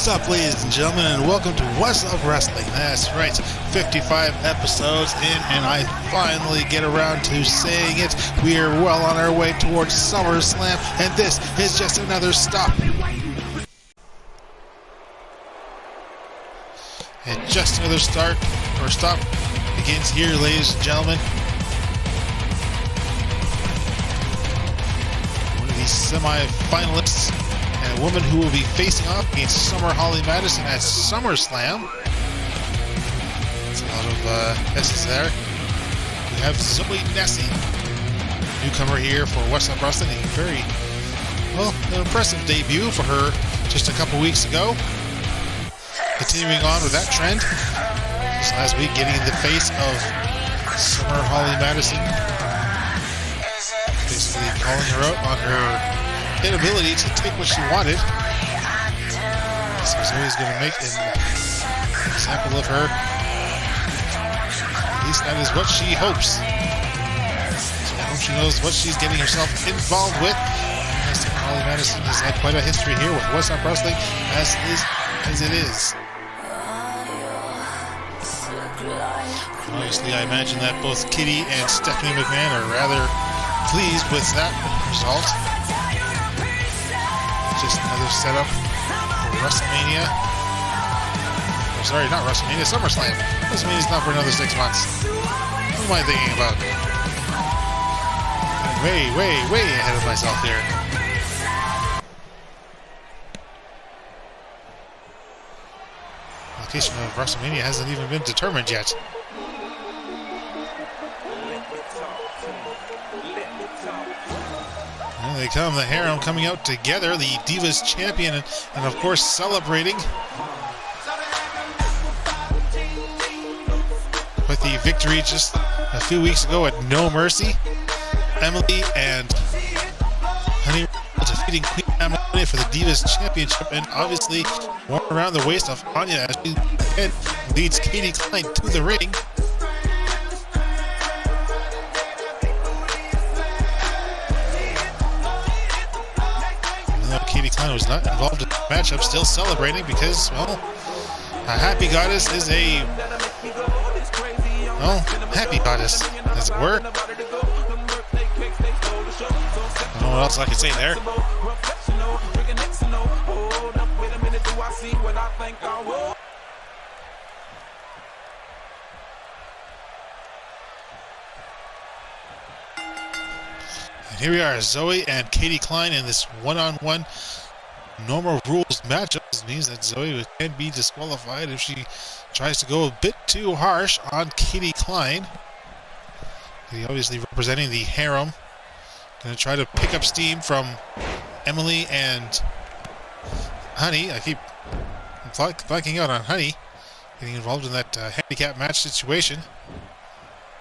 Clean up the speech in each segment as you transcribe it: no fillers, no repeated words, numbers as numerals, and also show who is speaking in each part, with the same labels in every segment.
Speaker 1: What's up, ladies and gentlemen, and welcome to Whassup Wrestling. That's right, 55 episodes in, and I finally get around to saying it. We are well on our way towards Summerslam, and this is just another stop. And just another stop begins here, ladies and gentlemen. One of these semi-finalists, and a woman who will be facing off against Summer Holly Madison at SummerSlam. There's a lot of S's there. We have Zoeey Nessy, newcomer here for Whassup Wrestling. A very, well, an impressive debut for her just a couple weeks ago. Continuing on with that trend, this last week getting in the face of Summer Holly Madison, basically calling her out on her inability to take what she wanted. So Zoeey's going to make an example of her. At least that is what she hopes. So I hope she knows what she's getting herself involved with. Summer Holly Madison has had quite a history here with Whassup Wrestling, as it is. Obviously, I imagine that both Kitty and Stephanie McMahon are rather pleased with that result. Just another setup for WrestleMania. Oh, sorry, not WrestleMania, SummerSlam. WrestleMania's not for another 6 months. What am I thinking about? I'm way ahead of myself here. The location of WrestleMania hasn't even been determined yet. There they come, the harem coming out together, the Divas champion, and of course celebrating with the victory just a few weeks ago at No Mercy. Emily and Honey defeating Queen Maloney for the Divas championship, and obviously worn around the waist of Anya as she again leads Katie Klein to the ring. Katie Klein was not involved in the matchup, still celebrating because, well, a happy goddess is a, well, happy goddess, as it were. I don't know what else I can say there. And here we are, Zoeey and Katie Klein in this one-on-one normal rules matchup. This means that Zoeey can be disqualified if she tries to go a bit too harsh on Katie Klein. He obviously representing the harem. Going to try to pick up steam from Emily and Honey. I keep blanking out on Honey getting involved in that handicap match situation.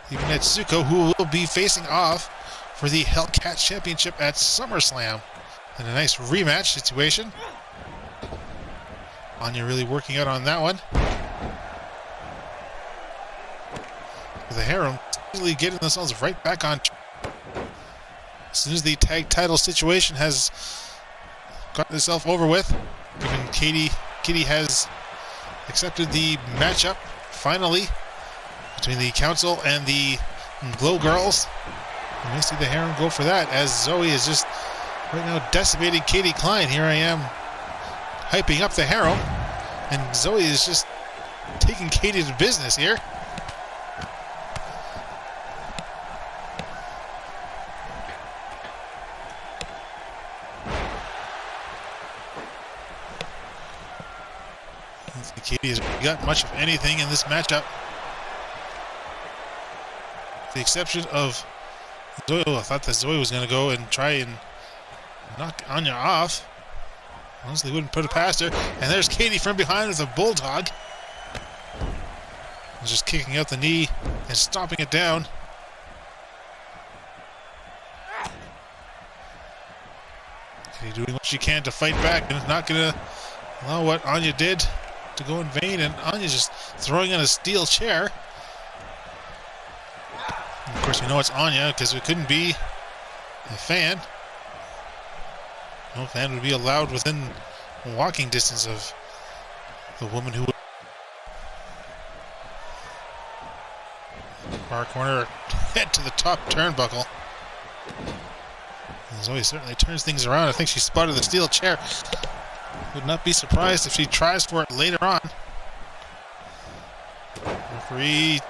Speaker 1: Even Netsuko, who will be facing off for the Hellcat Championship at SummerSlam. And a nice rematch situation. Anya really working out on that one. With the harem easily getting themselves right back on track. As soon as the tag title situation has gotten itself over with, given Kitty has accepted the matchup finally between the Council and the Glow Girls. You may see the harem go for that, as Zoeey is just right now decimating Katie Klein. Here I am hyping up the harem, and Zoeey is just taking Katie to business here. I don't think Katie has got much of anything in this matchup. With the exception of Zoeey. I thought that Zoeey was going to go and try and knock Anya off. Honestly, wouldn't put it past her. And there's Katie from behind with a bulldog. Just kicking out the knee and stomping it down. Katie doing what she can to fight back, and not going to allow what Anya did to go in vain. And Anya just throwing in a steel chair. Of course, we know it's Anya because it couldn't be a fan. No fan would be allowed within walking distance of The woman who far corner, head to the top turnbuckle. Zoeey certainly turns things around. I think she spotted the steel chair. Would not be surprised if she tries for it later on. Referee,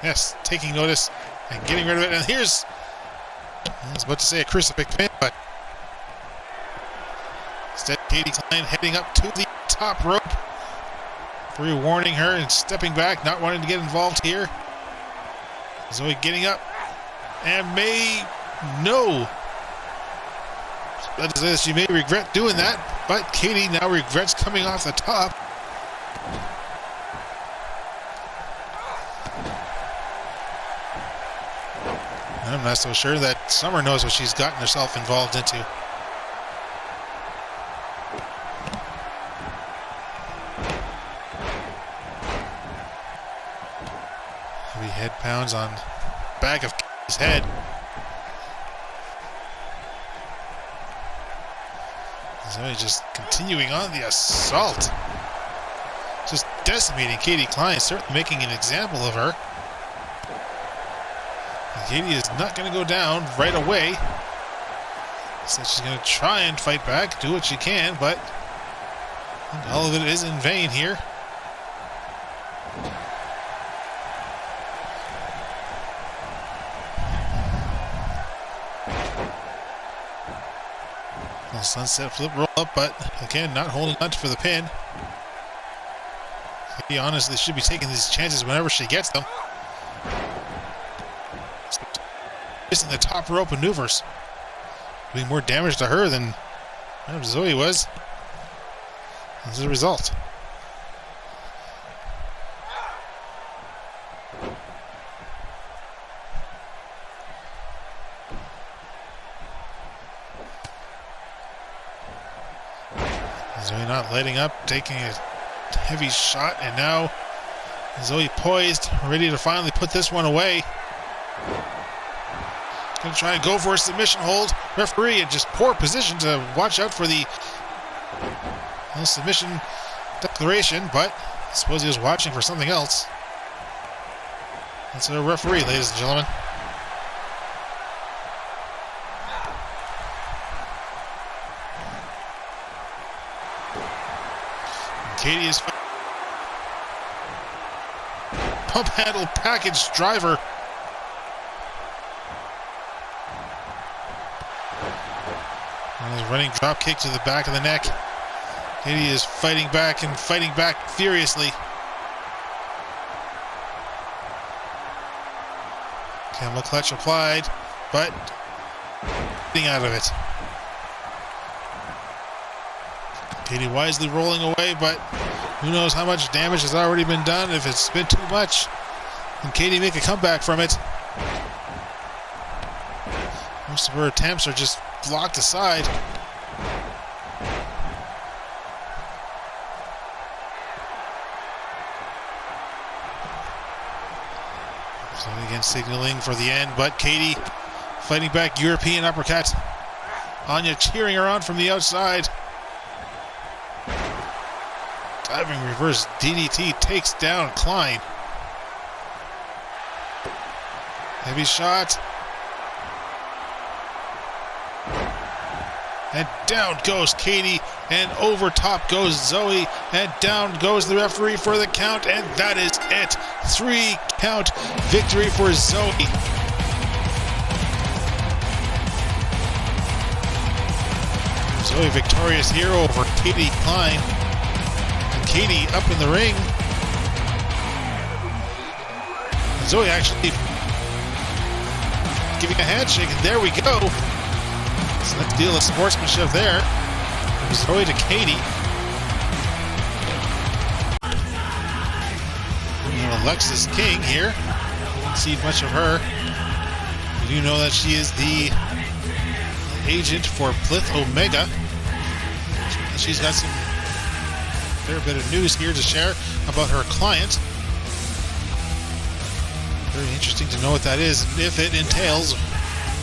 Speaker 1: yes, taking notice and getting rid of it. And here's, I was about to say a crucifix pin, but instead Katie Klein heading up to the top rope. Referee warning her and stepping back, not wanting to get involved here. Zoeey getting up and she may regret doing that, but Katie now regrets coming off the top. I'm not so sure that Summer knows what she's gotten herself involved into. Heavy head pounds on back of his head. Zoeey just continuing on the assault. Just decimating Katie Klein, certainly making an example of her. And Katie is not going to go down right away. So she's going to try and fight back, do what she can, but all of it is in vain here. Sunset flip roll up, but again, not holding on for the pin. He honestly should be taking these chances whenever she gets them. Missing the top rope maneuvers. Doing more damage to her than Zoeey was. As a result. Zoeey not letting up, taking a heavy shot, and now Zoeey poised, ready to finally put this one away. Gonna try and go for a submission hold. Referee in just poor position to watch out for the submission declaration, but I suppose he was watching for something else. That's a referee, ladies and gentlemen. Katie is pump handle package driver. Running drop kick to the back of the neck. Katie is fighting back and fighting back furiously. Camel clutch applied, but getting out of it. Katie wisely rolling away, but who knows how much damage has already been done. If it's been too much, can Katie make a comeback from it? Most of her attempts are just blocked aside. So again, signaling for the end, but Katie fighting back, European uppercut. Anya cheering her on from the outside. Diving reverse DDT takes down Klein. Heavy shot. And down goes Katie, and over top goes Zoeey, and down goes the referee for the count, and that is it. 3 count victory for Zoeey. Zoeey victorious here over Katie Klein. And Katie up in the ring. And Zoeey actually giving a handshake, and there we go. So let's deal with sportsmanship there. From Zoeey to Katie. And Alexis King here. Didn't see much of her. We do know that she is the agent for Bliss Omega. She's got some fair bit of news here to share about her client. Very interesting to know what that is, and if it entails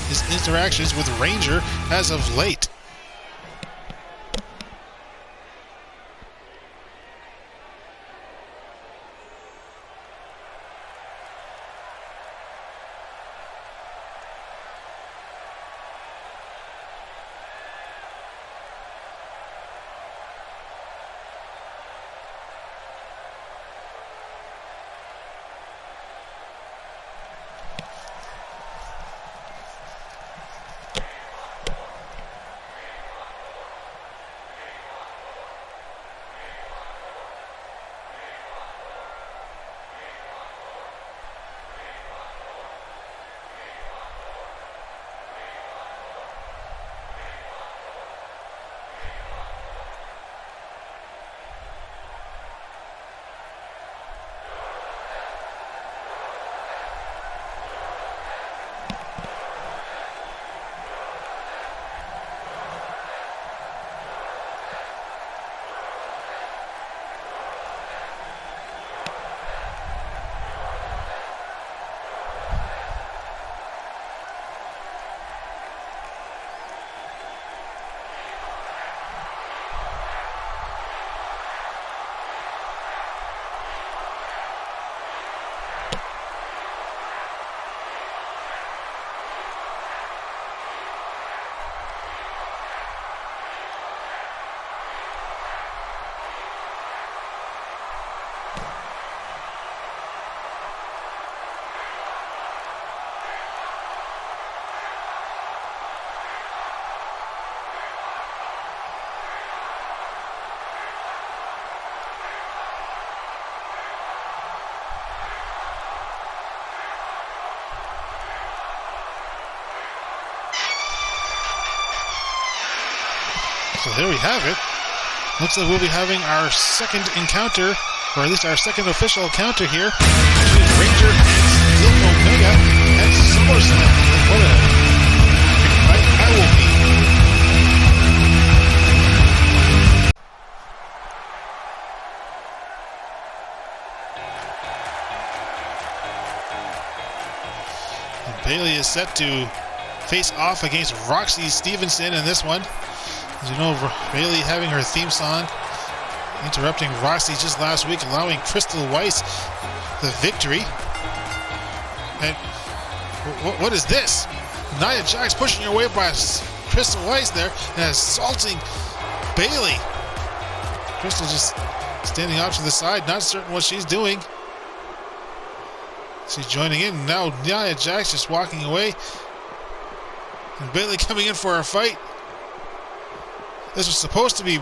Speaker 1: his interactions with Ranger as of late. So here we have it. Looks like we'll be having our second encounter, or at least our second official encounter here between Ranger and Steel Omega at Summerslam. What a fight that will be. And Bayley is set to face off against Roxie Stevenson in this one. As you know, Bayley having her theme song, interrupting Roxie just last week, allowing Crystal Weiss the victory. And what is this? Nia Jax pushing her way by Crystal Weiss there and assaulting Bayley. Crystal just standing off to the side, not certain what she's doing. She's joining in. Now Nia Jax just walking away. And Bayley coming in for a fight. This was supposed to be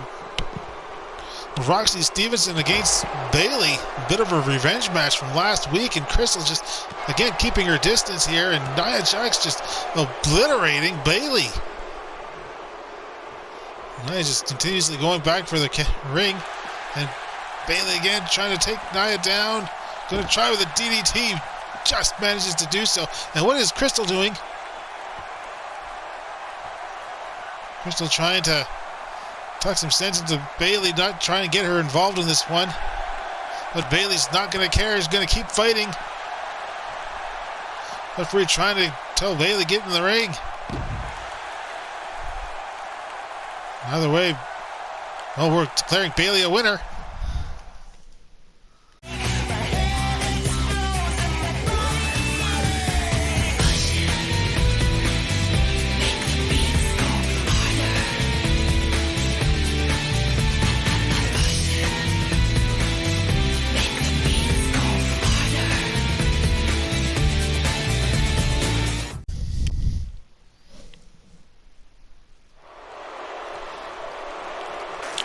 Speaker 1: Roxie Stevenson against Bayley. A bit of a revenge match from last week, and Crystal just, again, keeping her distance here, and Nia Jax just obliterating Bayley. Nia just continuously going back for the ring, and Bayley again trying to take Nia down. Going to try with a DDT, just manages to do so. And what is Crystal doing? Crystal trying to talk some sense into Bayley, not trying to get her involved in this one. But Bayley's not going to care. He's going to keep fighting. Referee trying to tell Bayley, get in the ring. Either way, well, we're declaring Bayley a winner.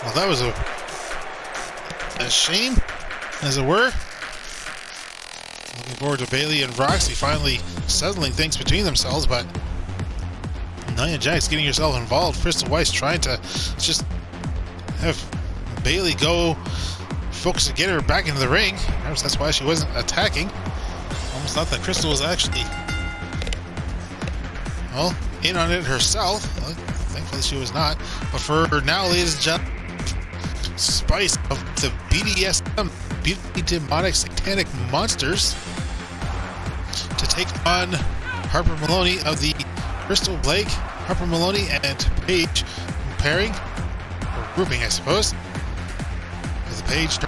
Speaker 1: Well, that was a shame, as it were. Looking forward to Bayley and Roxie finally settling things between themselves, but Nia Jax getting herself involved. Crystal Weiss trying to just have Bayley go focus to get her back into the ring. Perhaps that's why she wasn't attacking. Almost thought that Crystal was actually, well, in on it herself. Well, thankfully she was not. But for now, ladies and gentlemen, Spice of the BDSM, Beauty Demonic Satanic Monsters, to take on Harper Maloney of the Crystal Blake. Harper Maloney and Paige pairing, or grouping, I suppose, with the Paige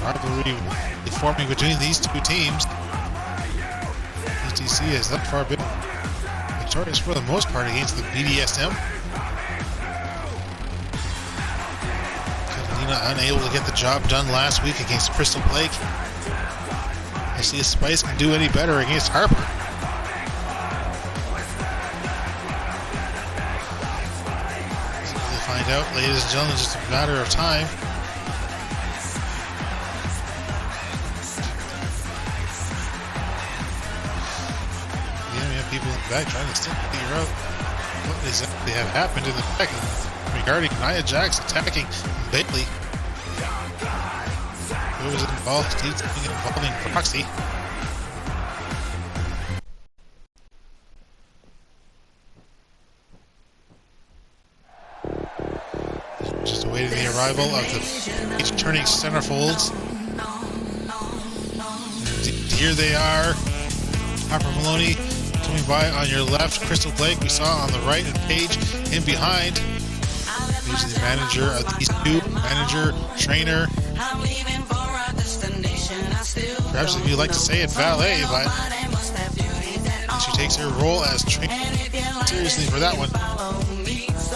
Speaker 1: rivalry forming between these two teams. ETC has thus far been victorious for the most part against the BDSM. Catalina unable to get the job done last week against Crystal Blake. We'll see if Spice can do any better against Harper. So we'll find out, ladies and gentlemen, just a matter of time. People in the back trying to still figure out what exactly had happened in the back regarding Nia Jax attacking Bayley. Who was involved? He's involving Roxie. Just awaiting the arrival of the each turning centerfolds. And here they are. Harper Maloney coming by on your left, Crystal Blake we saw on the right, and Paige in behind. He's the manager of these two, manager, trainer. Perhaps if you'd like to say it, valet, but she takes her role as trainer seriously for that one.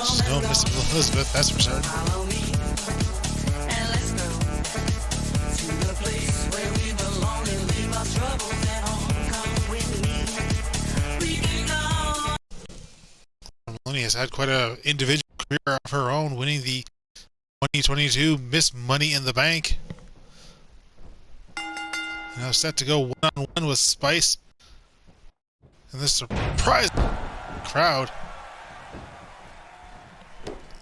Speaker 1: She's no Miss Elizabeth, that's for certain. Maloney has had quite an individual career of her own, winning the 2022 Miss Money in the Bank. Now set to go one-on-one with Spice And this surprise crowd.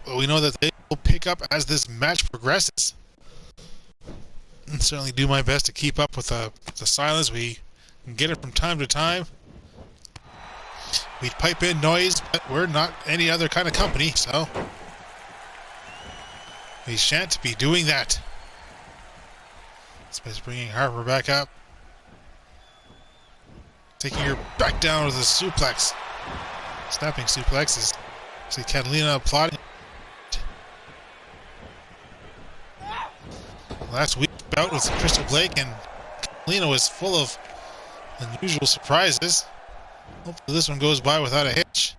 Speaker 1: But we know that they will pick up as this match progresses. And certainly do my best to keep up with the silence. We can get it from time to time. We pipe in noise, but we're not any other kind of company, so we shan't be doing that. Spice bringing Harper back up. Taking her back down with a suplex. Snapping suplexes. See Catalina applauding. Last week's bout with Crystal Blake and Catalina was full of unusual surprises. Hopefully this one goes by without a hitch.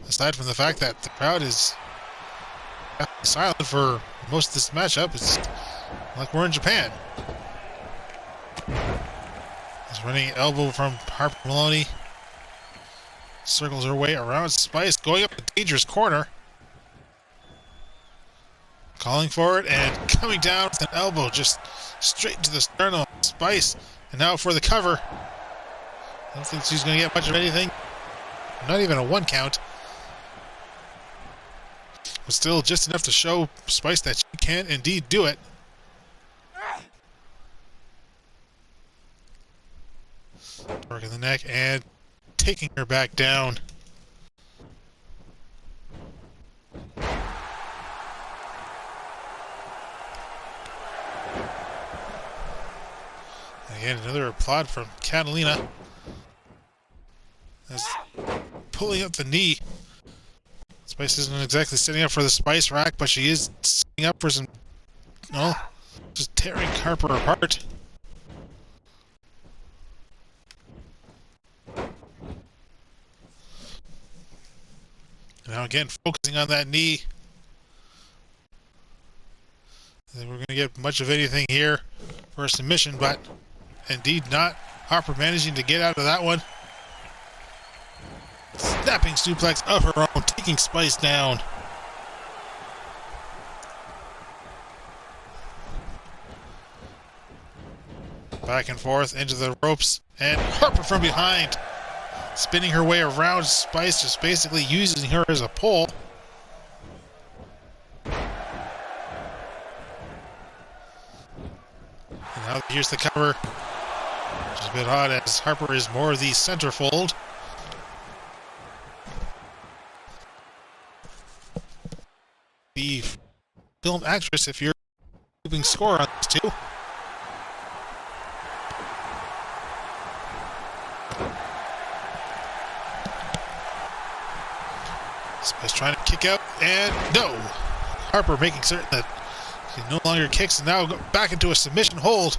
Speaker 1: Aside from the fact that the crowd is silent for most of this matchup, it's like we're in Japan. This running elbow from Harper Maloney. Circles her way around Spice, going up a dangerous corner. Calling for it and coming down with an elbow just straight into the sternum of Spice. And now for the cover. I don't think she's going to get much of anything. Not even a 1 count. But still just enough to show Spice that she can indeed do it. Working the neck and taking her back down. Again, another applaud from Catalina. As pulling up the knee. Spice isn't exactly setting up for the Spice Rack, but she is setting up for some, just tearing Harper apart. Now again, focusing on that knee. I think we're going to get much of anything here for a submission, but indeed not. Harper managing to get out of that one. Snapping suplex of her own, taking Spice down. Back and forth into the ropes, and Harper from behind. Spinning her way around Spice, just basically using her as a pole. And now here's the cover. Which is a bit odd as Harper is more of the centerfold. The film actress if you're keeping score on these two. Spice trying to kick out, and no! Harper making certain that she no longer kicks and now go back into a submission hold.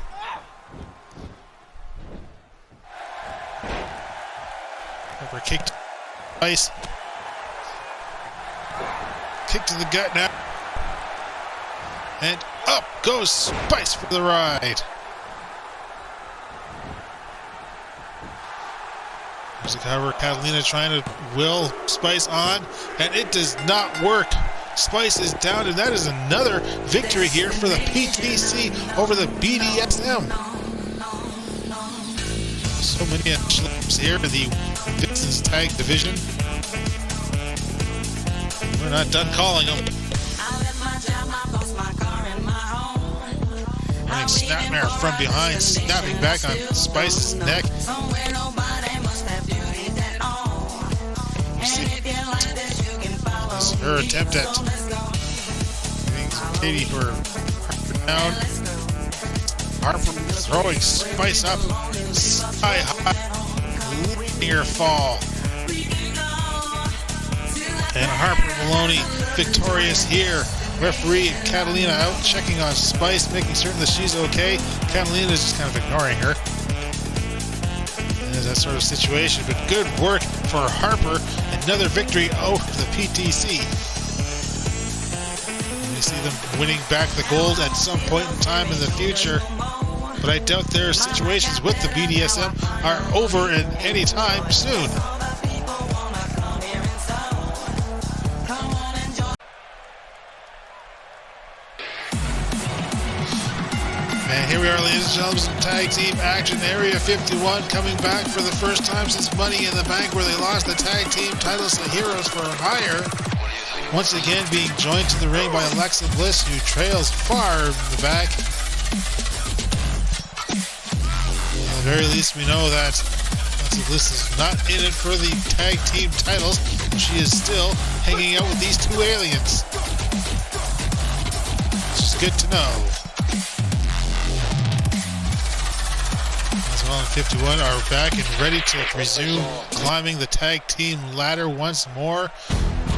Speaker 1: Harper kicked Spice. Kick to the gut now. And up goes Spice for the ride. There's a cover. Catalina trying to will Spice on, and it does not work. Spice is down, and that is another victory here for the PTC over the BDSM. So many schlubs here in the Vixens Tag Division. We're not done calling them. Running Snapmare from behind, snapping back on Spice's neck. This is her attempt at getting Katie for Harper down. Harper throwing Spice up sky high, letting her fall. And Harper Maloney victorious here. Referee Catalina out checking on Spice, making certain that she's okay. Catalina is just kind of ignoring her. And there's that sort of situation, but good work for Harper. Another victory over the PTC. And we see them winning back the gold at some point in time in the future. But I doubt their situations with the BDSM are over in any time soon. And here we are, ladies and gentlemen, some tag team action. Area 51 coming back for the first time since Money in the Bank, where they lost the tag team titles to Heroes for Hire. Once again being joined to the ring by Alexis Bliss, who trails far in the back. At the very least, we know that Alexis Bliss is not in it for the tag team titles. She is still hanging out with these two aliens. Which is good to know. As well as 51 are back and ready to resume climbing the tag team ladder once more.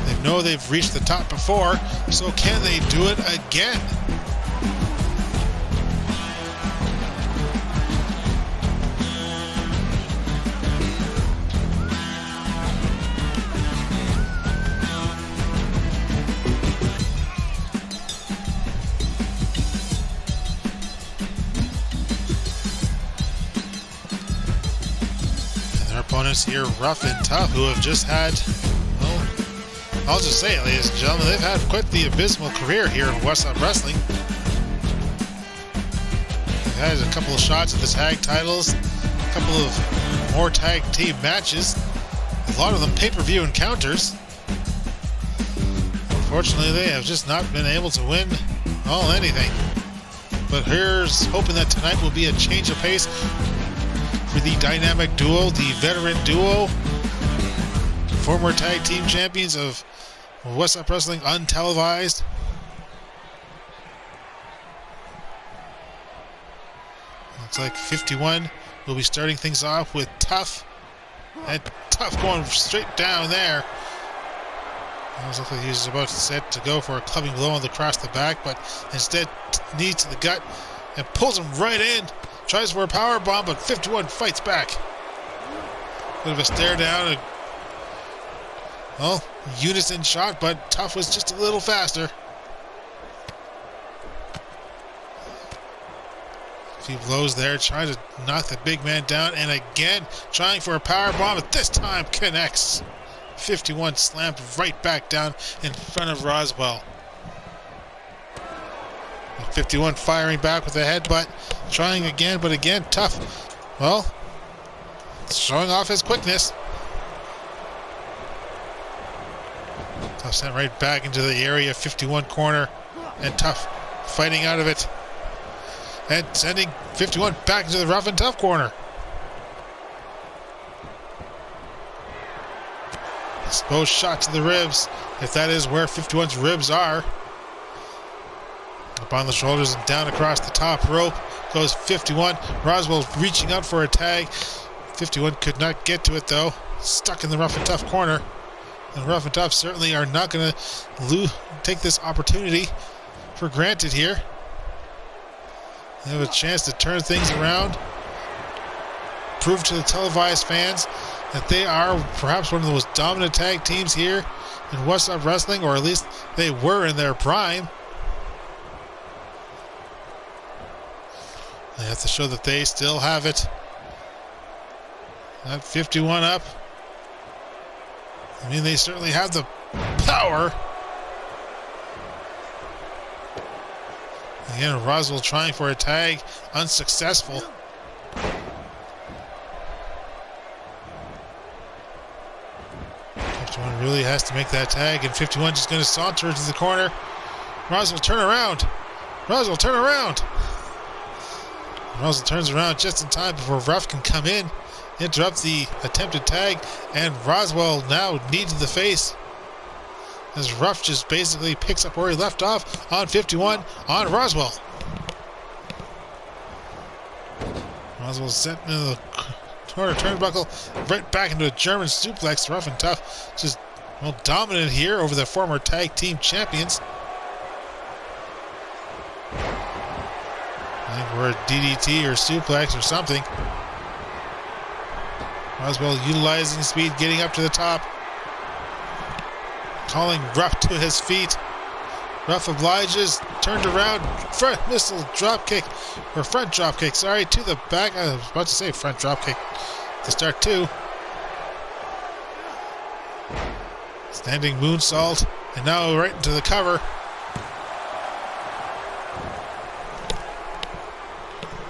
Speaker 1: They know they've reached the top before, so can they do it again? And their opponents here, Rough and Tough, who have just had, well, I'll just say it, ladies and gentlemen, they've had quite the abysmal career here in Whassup Wrestling. They've had a couple of shots at the tag titles, a couple of more tag team matches, a lot of them pay-per-view encounters. Unfortunately, they have just not been able to win, well, anything. But here's hoping that tonight will be a change of pace for the dynamic duo, the veteran duo, former tag team champions of Whassup Wrestling untelevised. Looks like 51 will be starting things off with Tough. And Tough going straight down there. It looks like he was about set to go for a clubbing blow across the back, but instead knees to the gut and pulls him right in. Tries for a power bomb, but 51 fights back. Bit of a stare down. Well, unison shot, but Tough was just a little faster. A few blows there, trying to knock the big man down, and again trying for a power bomb, but this time connects. 51 slammed right back down in front of Roswell. 51 firing back with a headbutt, trying again, but again Tough, well, showing off his quickness. Tough sent right back into the area 51 corner, and Tough fighting out of it and sending 51 back into the Rough and Tough corner. Exposed shot to the ribs, if that is where 51's ribs are. Up on the shoulders and down across the top rope goes 51. Roswell reaching out for a tag. 51 could not get to it though. Stuck in the Rough and Tough corner. And Rough and Tough certainly are not going to take this opportunity for granted here. They have a chance to turn things around. Prove to the televised fans that they are perhaps one of the most dominant tag teams here in Whassup Wrestling, or at least they were in their prime. They have to show that they still have it. That 51 up. I mean, they certainly have the power. Again, Roswell trying for a tag, unsuccessful. 51 really has to make that tag, and 51 just going to saunter into the corner. Roswell, turn around. Roswell, turn around. Roswell turns around just in time before Rough can come in, interrupt the attempted tag, and Roswell now knee to the face as Rough just basically picks up where he left off on 51 on Roswell. Roswell sent into the corner turnbuckle, right back into a German suplex. Rough and Tough just, well, dominant here over the former tag team champions. I think we're a DDT or suplex or something. Roswell utilizing speed, getting up to the top. Calling Rough to his feet. Rough obliges, turned around, front missile drop kick, or front drop kick, sorry, to the back. I was about to say front drop kick to start two. Standing moonsault, and now right into the cover.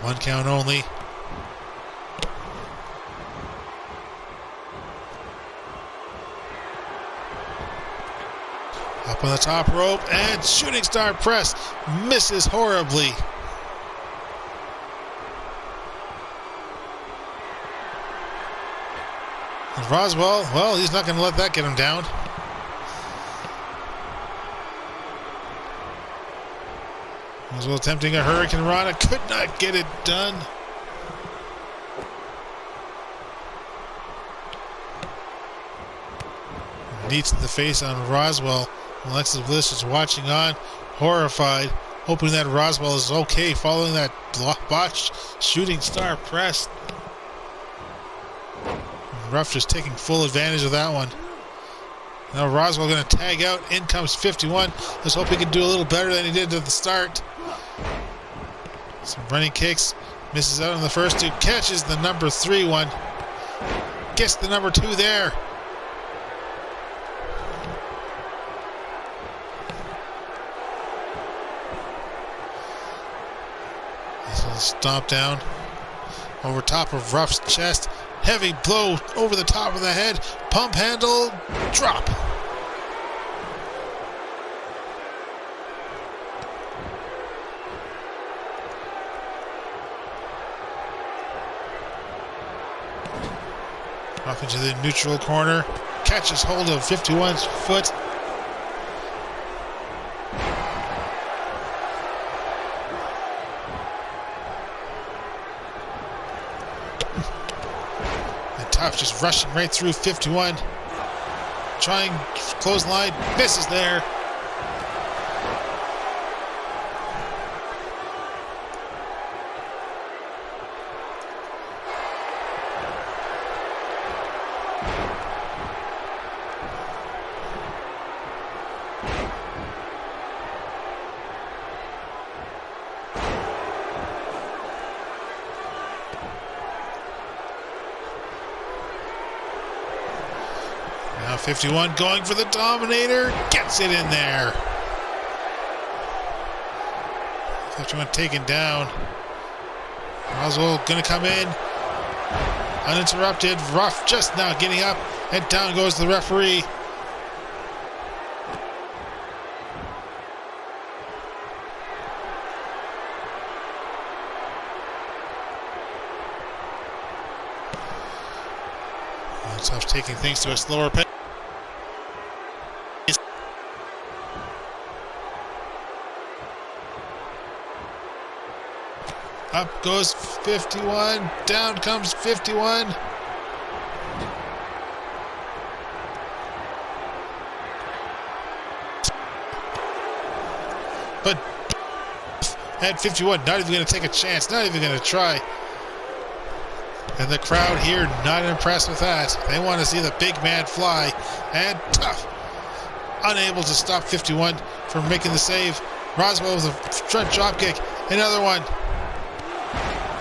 Speaker 1: 1 count only. Up on the top rope, and shooting star press misses horribly. And Roswell, well, he's not going to let that get him down. Roswell attempting a Hurricane Rana, could not get it done. Knees to the face on Roswell. Alexis Bliss is watching on, horrified, hoping that Roswell is okay following that botched shooting star press. Ruff just taking full advantage of that one. Now Roswell going to tag out. In comes 51. Let's hope he can do a little better than he did at the start. Some running kicks. Misses out on the first two. Catches the number 3 one. Gets the number 2 there. Stomp down over top of Ruff's chest. Heavy blow over the top of the head. Pump handle. Drop. Ruff into the neutral corner. Catches hold of 51's foot. Just rushing right through 51. Trying clothesline. Misses there. Now 51 going for the Dominator. Gets it in there. 51 taken down. Roswell going to come in. Uninterrupted. Ruff just now getting up. And down goes the referee. Tough taking things to a slower pace. Up goes 51. Down comes 51. But at 51, not even going to take a chance, not even going to try. And the crowd here not impressed with that. They want to see the big man fly. And Tough, unable to stop 51 from making the save. Roswell with a front drop kick. Another one.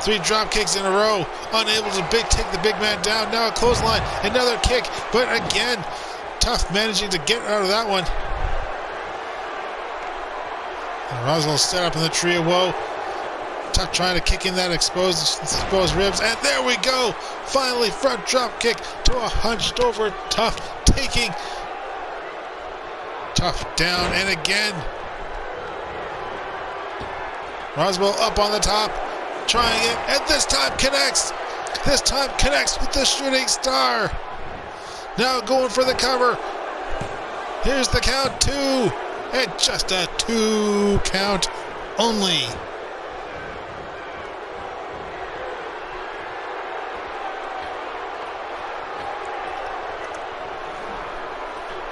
Speaker 1: 3 drop kicks in a row. Unable to take the big man down. Now a clothesline. Another kick. But again, Tough managing to get out of that one. And Roswell set up in the tree of woe. Tough trying to kick in that exposed ribs, and there we go. Finally, front drop kick to a hunched over Tough, taking Tough down, and again Roswell up on the top, trying it, and this time connects. This time connects with the shooting star. Now going for the cover. Here's the count 2, and just a 2 count only.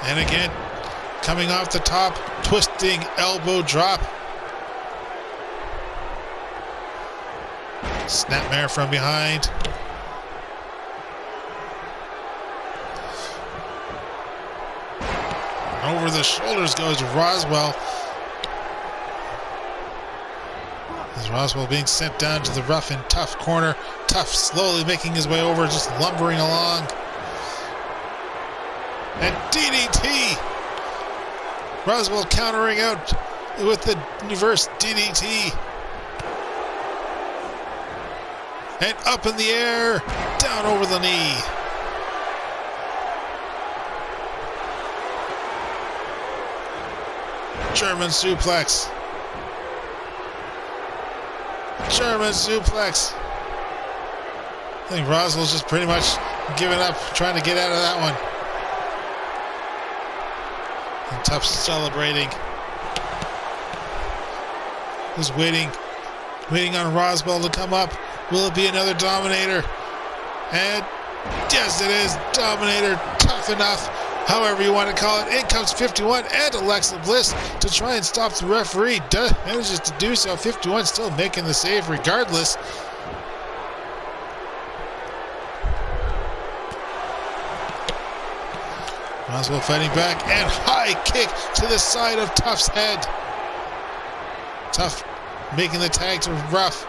Speaker 1: And again, coming off the top, twisting elbow drop. Snapmare from behind. Over the shoulders goes Roswell. As Roswell being sent down to the rough and Tough corner. Tough slowly making his way over, just lumbering along. And DDT. Roswell countering out with the reverse DDT. And up in the air, down over the knee. German suplex. German suplex. I think Roswell's just pretty much giving up, trying to get out of that one. And Tufts celebrating. Just waiting on Roswell to come up. Will it be another Dominator? And yes, it is. Dominator, tough enough. However you want to call it. In comes 51 and Alexis Bliss to try and stop the referee. Manages to do so. 51 still making the save regardless. Roswell fighting back and high kick to the side of Tuft's head. Tuft making the tag to Ruff.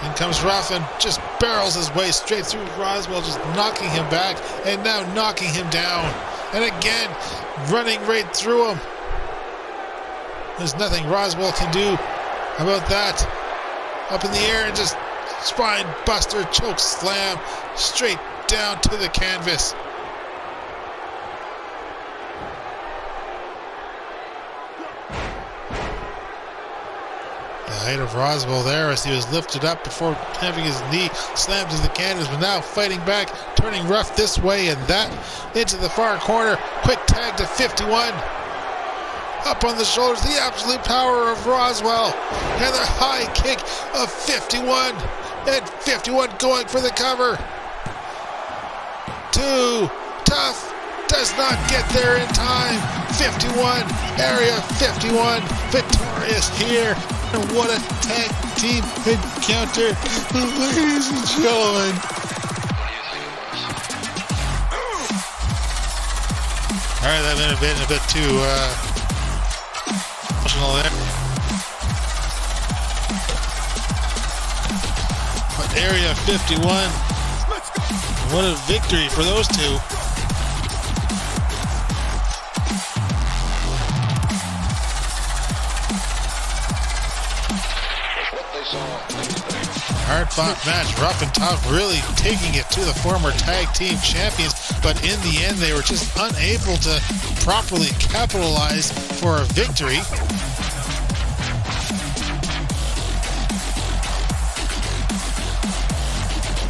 Speaker 1: In comes Ruff and just barrels his way straight through Roswell, just knocking him back and now knocking him down. And again, running right through him. There's nothing Roswell can do about that. Up in the air and just spine buster, choke slam straight down to the canvas. The height of Roswell there as he was lifted up before having his knee slammed to the canvas, but now fighting back, turning Ruff this way and that into the far corner. Quick tag to 51. Up on the shoulders, the absolute power of Roswell, and the high kick of 51, and 51 going for the cover. Too tough. Does not get there in time. 51, Area 51, victorious here. And what a tag team encounter, ladies and gentlemen. All right, that may have been a bit too emotional there. But Area 51, what a victory for those two. Hard-fought match, rough and tough, really taking it to the former tag team champions, but in the end they were just unable to properly capitalize for a victory.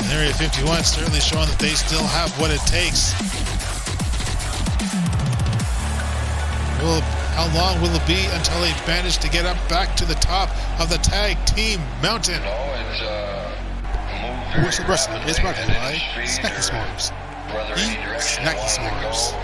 Speaker 1: And Area 51 certainly showing that they still have what it takes. How long will it be until they manage to get up back to the top of the tag team mountain? Whassup Wrestling is brought to you by Snacky S'mores. Eat Snacky S'mores.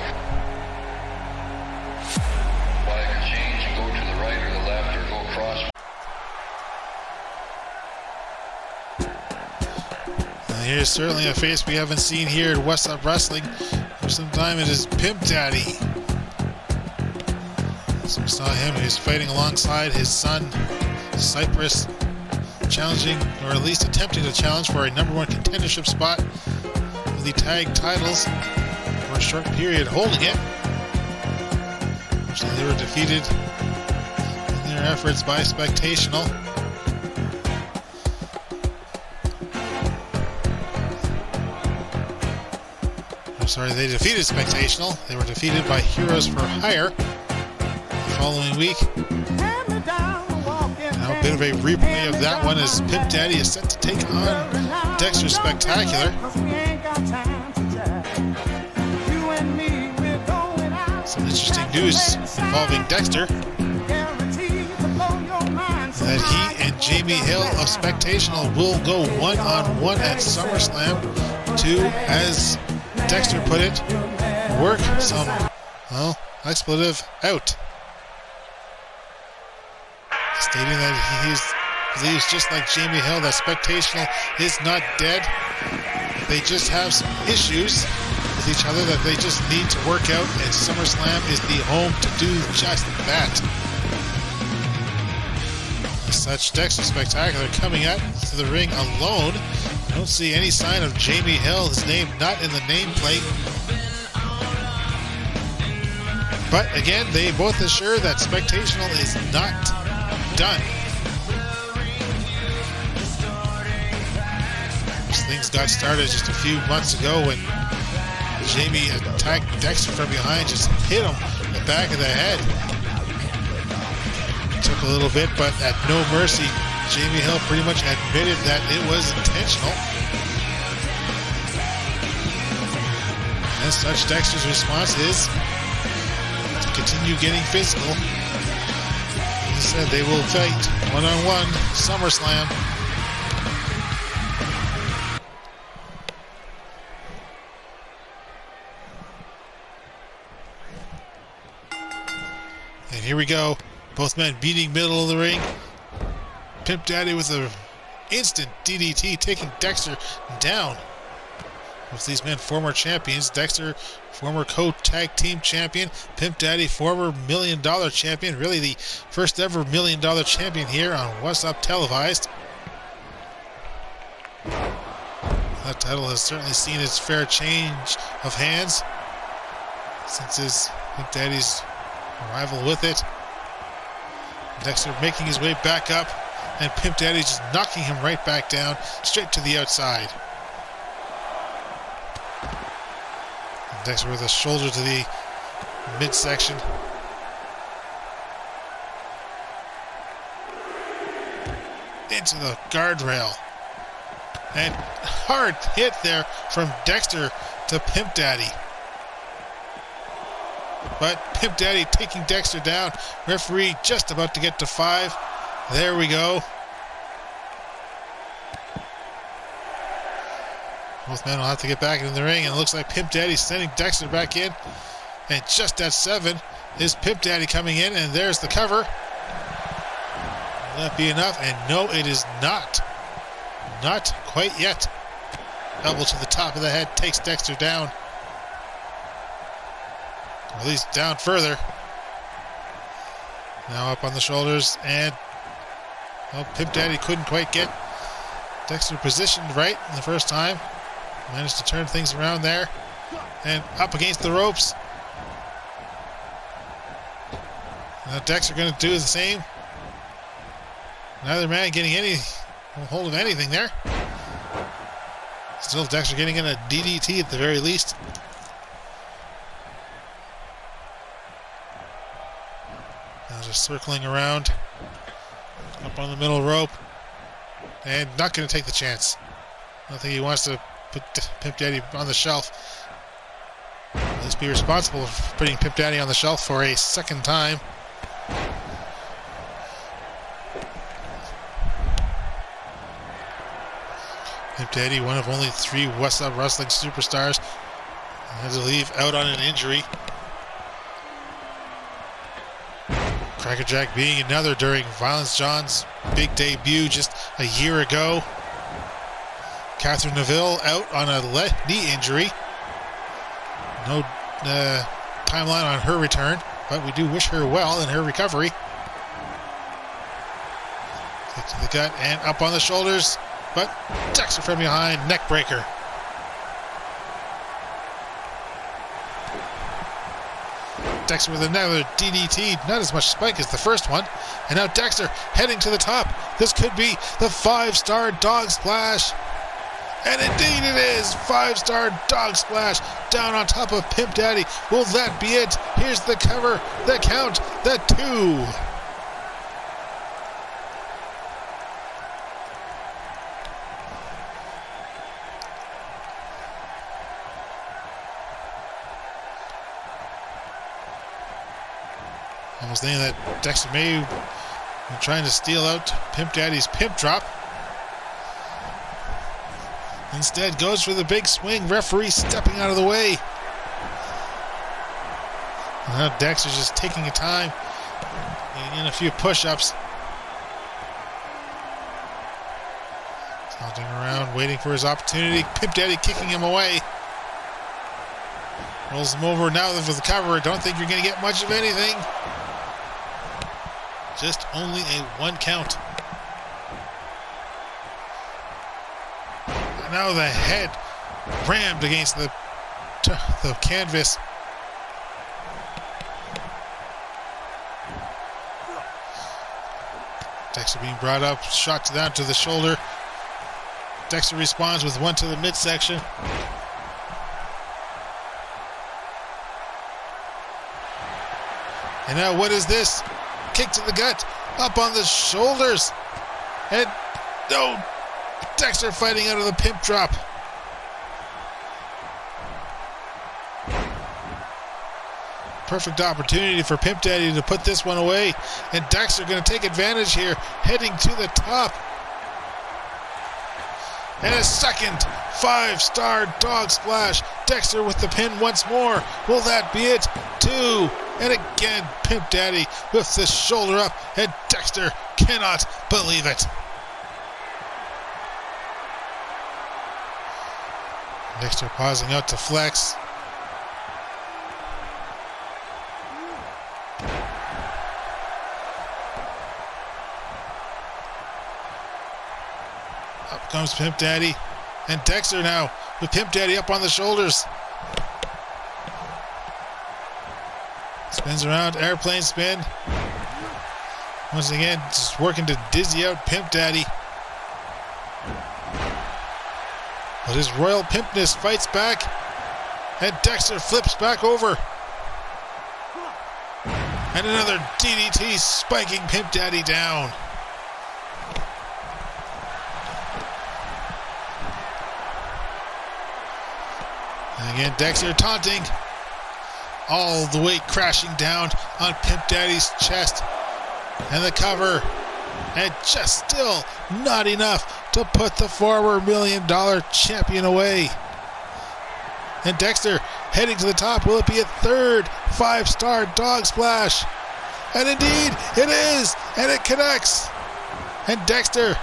Speaker 1: And here's certainly a face we haven't seen here at Whassup Wrestling for some time. It is Pimp Daddy. So we saw him, he was fighting alongside his son, Cypress, challenging, or at least attempting to challenge for a #1 contendership spot for the tag titles for a short period, holding it. Unfortunately, they were defeated in their efforts by Spectational. I'm sorry, they defeated Spectational. They were defeated by Heroes for Hire following week. Now a bit of a replay of that one as Pimp Daddy is set to take on Dexter Spectacular. Some interesting news involving Dexter. That he and Jamie Hill of Spectational will go one-on-one at Summerslam to, as Dexter put it, work some, well, expletive out. Stating that he believes, just like Jamie Hill, that Spectational is not dead. They just have some issues with each other that they just need to work out, and SummerSlam is the home to do just that. As such, Dexter Spectacular coming out to the ring alone. I don't see any sign of Jamie Hill, his name not in the nameplate. But again, they both assure that Spectational is not done. things got started just a few months ago when Jamie attacked Dexter from behind, just hit him in the back of the head. Took a little bit, but at no mercy, Jamie Hill pretty much admitted that it was intentional. As such, Dexter's response is to continue getting physical. He said they will fight one-on-one SummerSlam. And here we go. Both men beating middle of the ring. Pimp Daddy with an instant DDT, taking Dexter down. With these men former champions, Dexter former co-tag team champion, Pimp Daddy former $1 million champion, really the first ever $1 million champion here on Whassup Televised. That title has certainly seen its fair change of hands since his Pimp Daddy's arrival with it. Dexter making his way back up, and Pimp Daddy just knocking him right back down, straight to the outside. And Dexter with a shoulder to the midsection. Into the guardrail. And hard hit there from Dexter to Pimp Daddy. But Pimp Daddy taking Dexter down. Referee just about to get to 5. There we go. Both men will have to get back into the ring, and it looks like Pimp Daddy sending Dexter back in. And just at 7 is Pimp Daddy coming in, and there's the cover. Will that be enough? And no, it is not. Not quite yet. Elbow to the top of the head takes Dexter down. Or at least down further. Now up on the shoulders, and Pimp Daddy couldn't quite get Dexter positioned right the first time. Managed to turn things around there. And up against the ropes. Now Dexter going to do the same. Neither man getting any hold of anything there. Still Dexter getting in a DDT at the very least. Now just circling around. Up on the middle rope. And not going to take the chance. I don't think he wants to put Pimp Daddy on the shelf. At least be responsible for putting Pimp Daddy on the shelf for a second time. Pimp Daddy, one of only 3 Whassup Wrestling superstars, had to leave out on an injury. Crackerjack being another during Violence John's big debut just a year ago. Catherine Neville out on a knee injury. No timeline on her return, but we do wish her well in her recovery. Kick to the gut and up on the shoulders, but Dexter from behind, neck breaker. Dexter with another DDT, not as much spike as the first one. And now Dexter heading to the top. This could be the 5-star dog splash. And indeed it is! 5-star dog splash down on top of Pimp Daddy. Will that be it? Here's the cover, the count, the 2. Almost thinking that Dexter may be trying to steal out Pimp Daddy's pimp drop. Instead goes for the big swing. Referee stepping out of the way. Now Dexter's just taking a time in a few push-ups. Taunting around, waiting for his opportunity. Pimp Daddy kicking him away. Rolls him over now for the cover. Don't think you're going to get much of anything. Just only a 1 count. And now the head rammed against the canvas. Dexter being brought up, shot down to the shoulder. Dexter responds with one to the midsection. And now what is this? Kick to the gut, up on the shoulders. And no, Dexter fighting out of the pimp drop. Perfect opportunity for Pimp Daddy to put this one away. And Dexter going to take advantage here, heading to the top. And a second 5-star dog splash. Dexter with the pin once more. Will that be it? 2. And again, Pimp Daddy with the shoulder up. And Dexter cannot believe it. Dexter pausing out to flex. Up comes Pimp Daddy. And Dexter now with Pimp Daddy up on the shoulders. Spins around, airplane spin. Once again, just working to dizzy out Pimp Daddy. But his royal pimpness fights back. And Dexter flips back over. And another DDT spiking Pimp Daddy down. And again, Dexter taunting. All the way crashing down on Pimp Daddy's chest. And the cover. And just still not enough to put the former $1 million champion away. And Dexter heading to the top. Will it be a third 5-star dog splash? And indeed, it is. And it connects. And Dexter,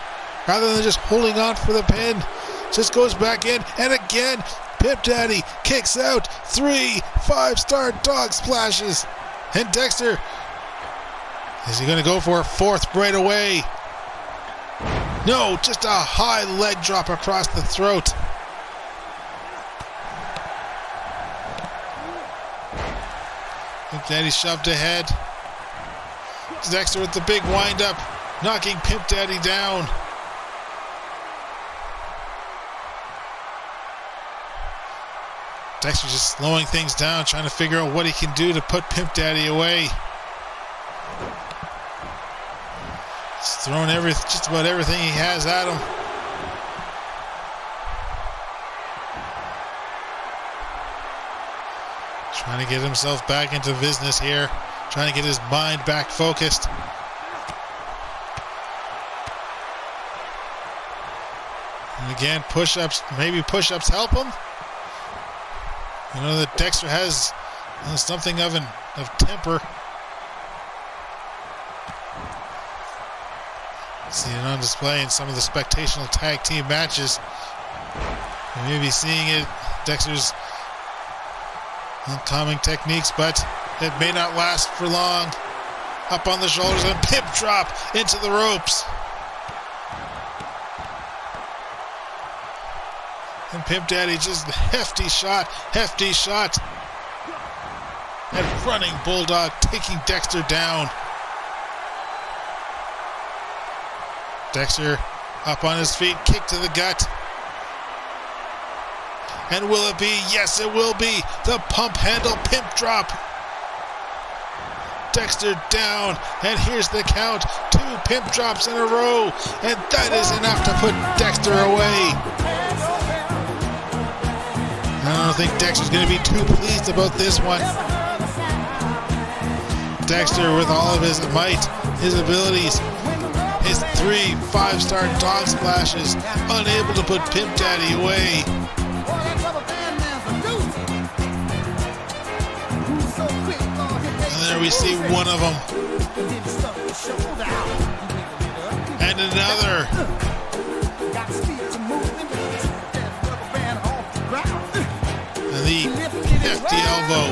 Speaker 1: rather than just holding on for the pin, just goes back in. And again, Pimp Daddy kicks out 3 5-star dog splashes. And Dexter, is he going to go for a fourth right away? No, just a high leg drop across the throat. Pimp Daddy shoved ahead. Dexter with the big wind-up, knocking Pimp Daddy down. Dexter just slowing things down, trying to figure out what he can do to put Pimp Daddy away. He's throwing just about everything he has at him. Trying to get himself back into business here. Trying to get his mind back focused. And again, push-ups, maybe push-ups help him. You know that Dexter has something of temper. Seeing it on display in some of the spectational tag team matches. You may be seeing it, Dexter's calming techniques, but it may not last for long. Up on the shoulders and pimp drop into the ropes. And Pimp Daddy just hefty shot. And running Bulldog taking Dexter down. Dexter up on his feet, kick to the gut. And will it be? Yes, it will be. The pump handle pimp drop. Dexter down, and here's the count. 2 pimp drops in a row, and that is enough to put Dexter away. I don't think Dexter's going to be too pleased about this one. Dexter, with all of his might, his abilities, his 3 5-star dog splashes, unable to put Pimp Daddy away. And there we see one of them. And another. And the hefty elbow.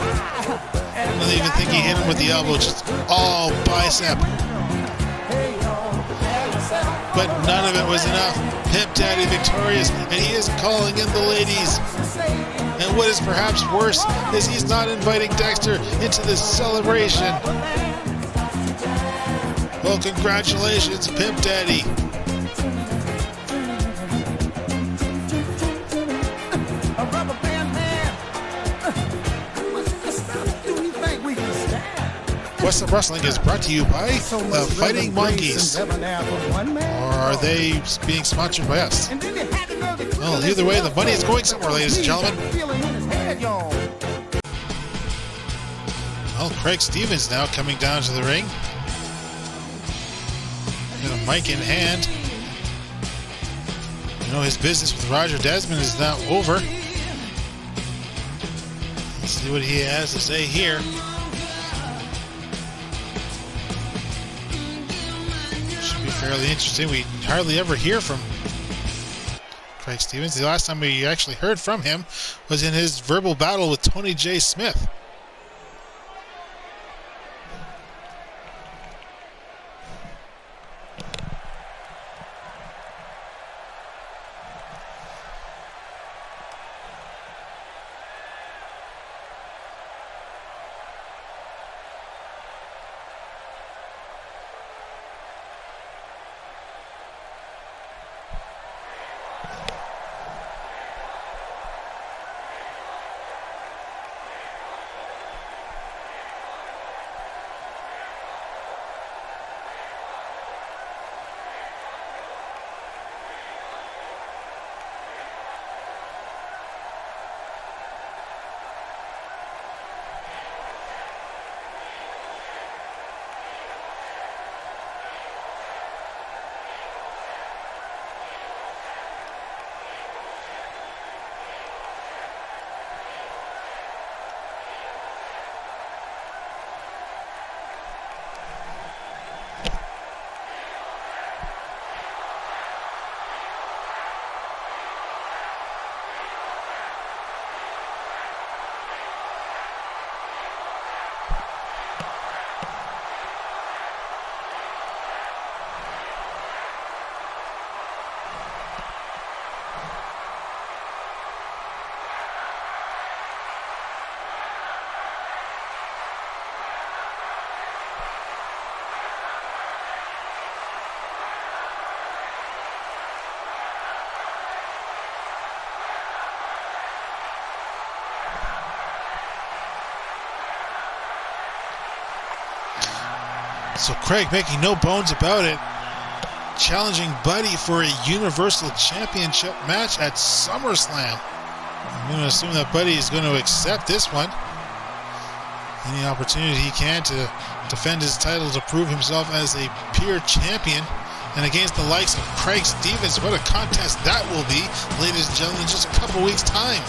Speaker 1: I don't even think he hit him with the elbow, just all bicep. But none of it was enough. Pimp Daddy victorious, and he is calling in the ladies. And what is perhaps worse is he's not inviting Dexter into this celebration. Well, congratulations, Pimp Daddy.
Speaker 2: A rubber band man.
Speaker 1: Whassup Wrestling is brought to you by the Fighting Monkeys. Or are they being sponsored by us? Well, either way, the money is going somewhere, ladies and gentlemen. Well, Craig Stevens now coming down to the ring. Got a mic in hand. You know, his business with Roger Desmond is now over. Let's see what he has to say here. Should be fairly interesting. We hardly ever hear from Craig Stevens. The last time we actually heard from him was in his verbal battle with Tony J. Smith. So Craig, making no bones about it, challenging Buddy for a Universal Championship match at SummerSlam. I'm going to assume that Buddy is going to accept this one. Any opportunity he can to defend his title, to prove himself as a peer champion, and against the likes of Craig Stevens. What a contest that will be, ladies and gentlemen, in just a couple weeks' time.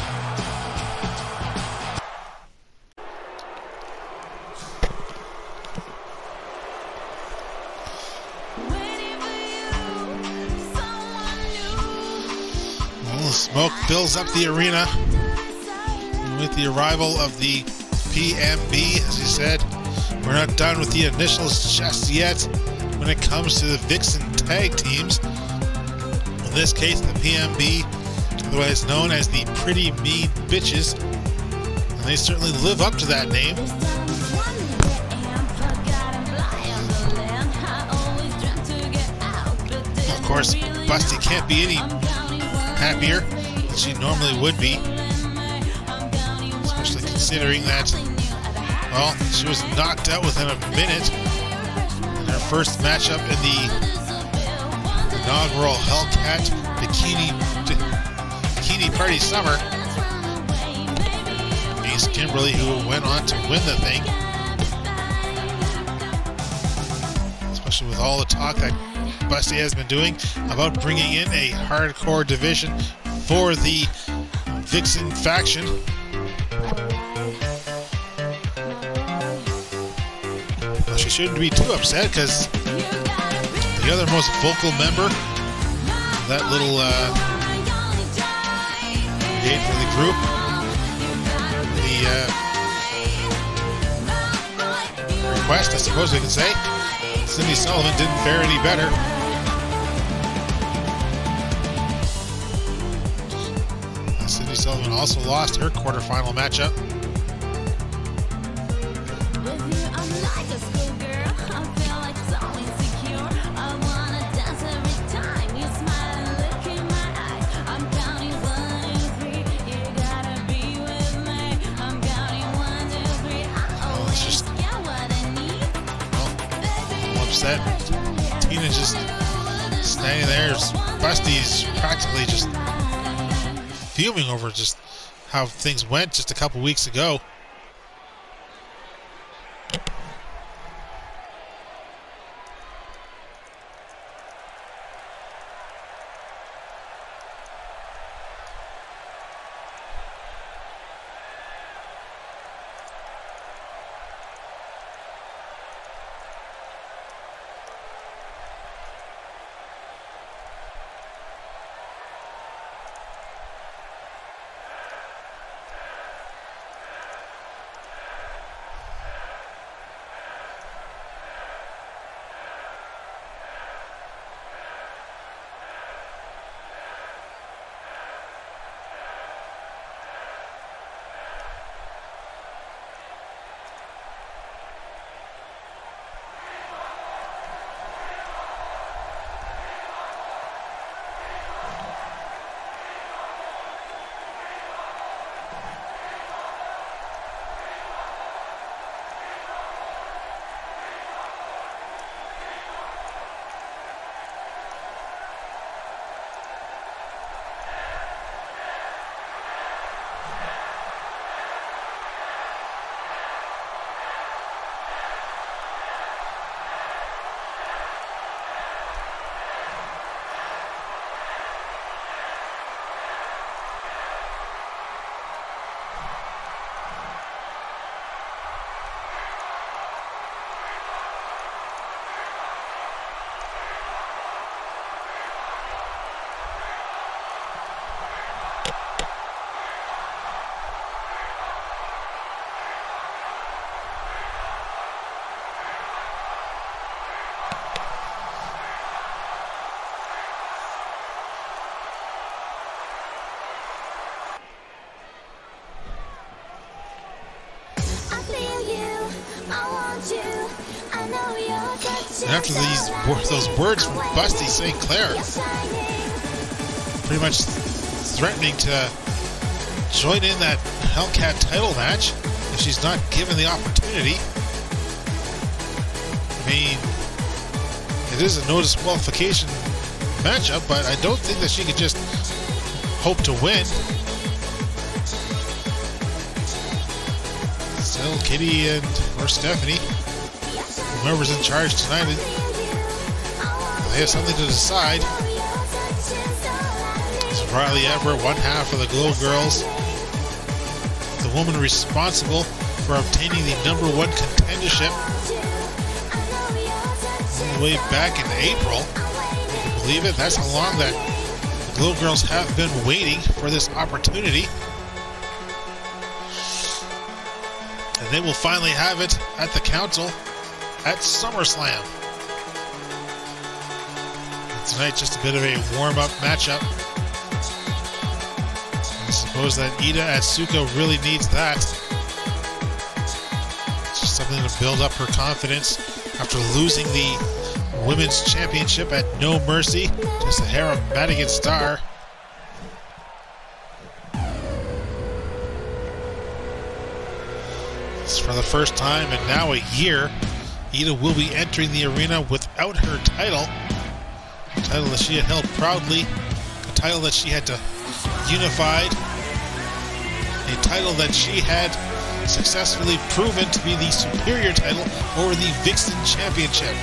Speaker 1: Smoke fills up the arena with the arrival of the PMB. As he said, we're not done with the initials just yet when it comes to the Vixen tag teams. In this case, the PMB, otherwise known as the Pretty Mean Bitches, and they certainly live up to that name. Of course, Busty can't be any happier than she normally would be, especially considering that, well, she was knocked out within a minute in her first matchup in the inaugural Hellcat Bikini Party Summer against Kimberly, who went on to win the thing, especially with all the talk that Busty has been doing about bringing in a hardcore division for the Vixen faction. Well, she shouldn't be too upset, because the other most vocal member, that little brigade for the group, the request, I suppose we can say, Cindy Sullivan, didn't fare any better. Cindy Sullivan also lost her quarterfinal matchup. upset. Tina just standing there. Busty's practically just fuming over just how things went just a couple weeks ago. And after those words from Busty St. Clair, pretty much threatening to join in that Hellcat title match if she's not given the opportunity. I mean, it is a no disqualification matchup, but I don't think that she could just hope to win. Still, Kitty or Stephanie, whoever's in charge tonight, they have something to decide. It's Riley Everett, one half of the Glow Girls, the woman responsible for obtaining the #1 contendership all the way back in April. You can believe it? That's how long that the Glow Girls have been waiting for this opportunity. And they will finally have it at the council at SummerSlam. And tonight, just a bit of a warm-up matchup. I suppose that Ida Atsuko really needs that. It's just something to build up her confidence after losing the Women's Championship at No Mercy to Sahara Madigan Star. For the first time in now a year, Ida will be entering the arena without her title. A title that she had held proudly, a title that she had unified, a title that she had successfully proven to be the superior title over the Vixen Championship.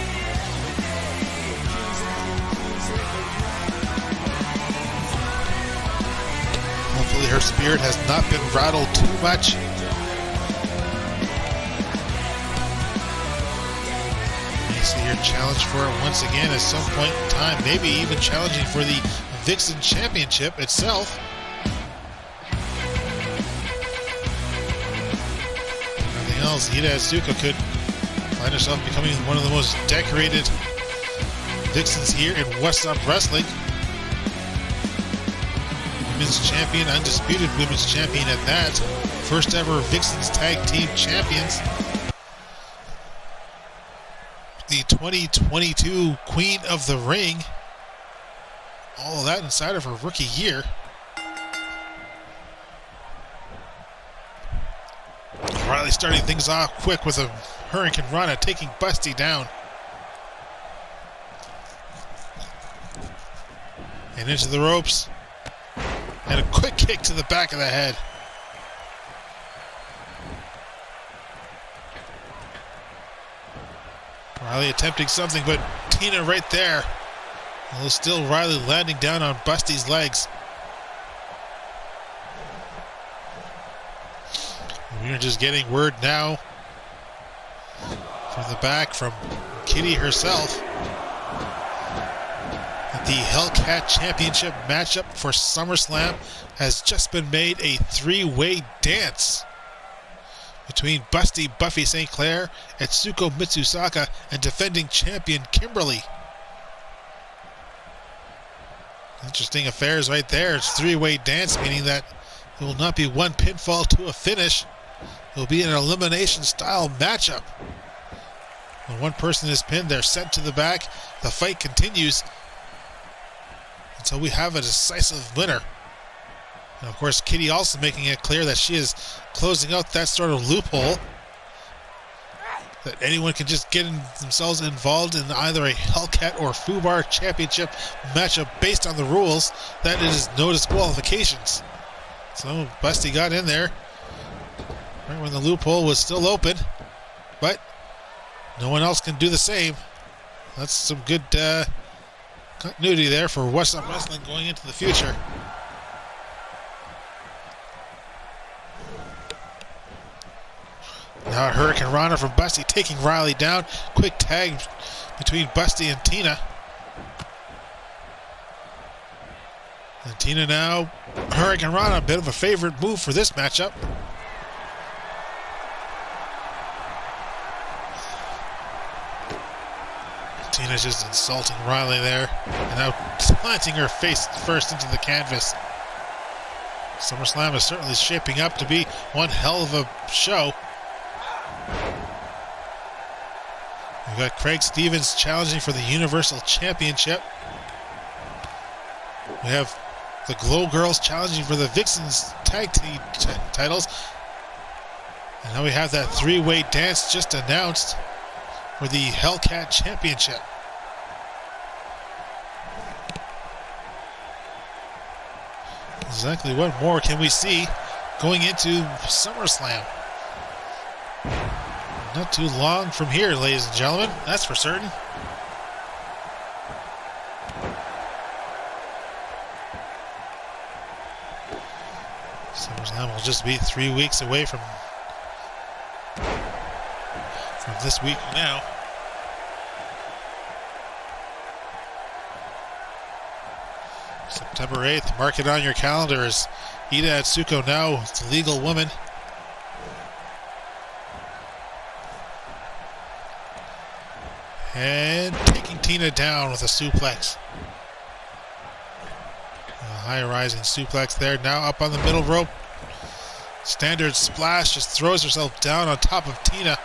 Speaker 1: Hopefully her spirit has not been rattled too much. See her challenge for it once again at some point in time, maybe even challenging for the Vixen Championship itself. Nothing else, Ida Atsuko could find herself becoming one of the most decorated Vixens here in Whassup Wrestling. Women's champion, undisputed women's champion at that. First ever Vixens Tag Team Champions. The 2022 Queen of the Ring. All of that inside of her rookie year. Riley starting things off quick with a Hurricane Rana, taking Busty down. And into the ropes. And a quick kick to the back of the head. Riley attempting something, but Tina right there. Although still Riley landing down on Busty's legs. We're just getting word now from the back from Kitty herself that the Hellcat Championship matchup for SummerSlam has just been made a three-way dance between Busty Buffy St. Clair, Etsuko Mitsusaka, and defending champion Kimberly. Interesting affairs right there. It's three-way dance, meaning that it will not be one pinfall to a finish. It will be an elimination-style matchup. When one person is pinned, they're sent to the back. The fight continues until we have a decisive winner. And of course, Kitty also making it clear that she is closing out that sort of loophole that anyone can just get themselves involved in either a Hellcat or Fubar Championship matchup based on the rules that it is no disqualifications. So Busty got in there right when the loophole was still open, but no one else can do the same. That's some good continuity there for Whassup Wrestling going into the future. Now Hurricane Rana from Busty taking Riley down. Quick tag between Busty and Tina. And Tina now, Hurricane Rana, a bit of a favorite move for this matchup. Tina's just insulting Riley there. And now planting her face first into the canvas. SummerSlam is certainly shaping up to be one hell of a show. We've got Craig Stevens challenging for the Universal Championship. We have the Glow Girls challenging for the Vixens Tag Team titles. And now we have that three-way dance just announced for the Hellcat Championship. Exactly what more can we see going into SummerSlam? Not too long from here, ladies and gentlemen. That's for certain. SummerSlam will just be 3 weeks away from this week now. September 8th. Mark it on your calendar as Ida Atsuko now is a legal woman. And taking Tina down with a suplex. A high rising suplex there. Now up on the middle rope. Standard splash, just throws herself down on top of Tina.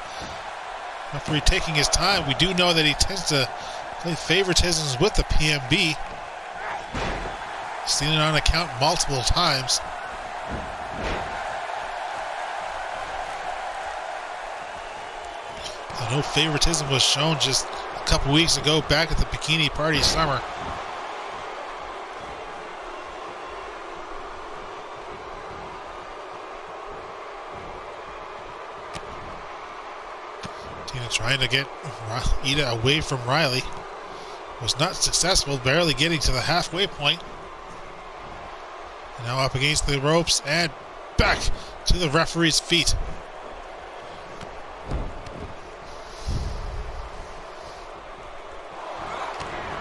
Speaker 1: After taking his time, we do know that he tends to play favoritisms with the PMB. Seen it on account multiple times. No favoritism was shown just a couple weeks ago back at the Bikini Party Summer. Tina trying to get Ida away from Riley. Was not successful, barely getting to the halfway point. And now up against the ropes and back to the referee's feet.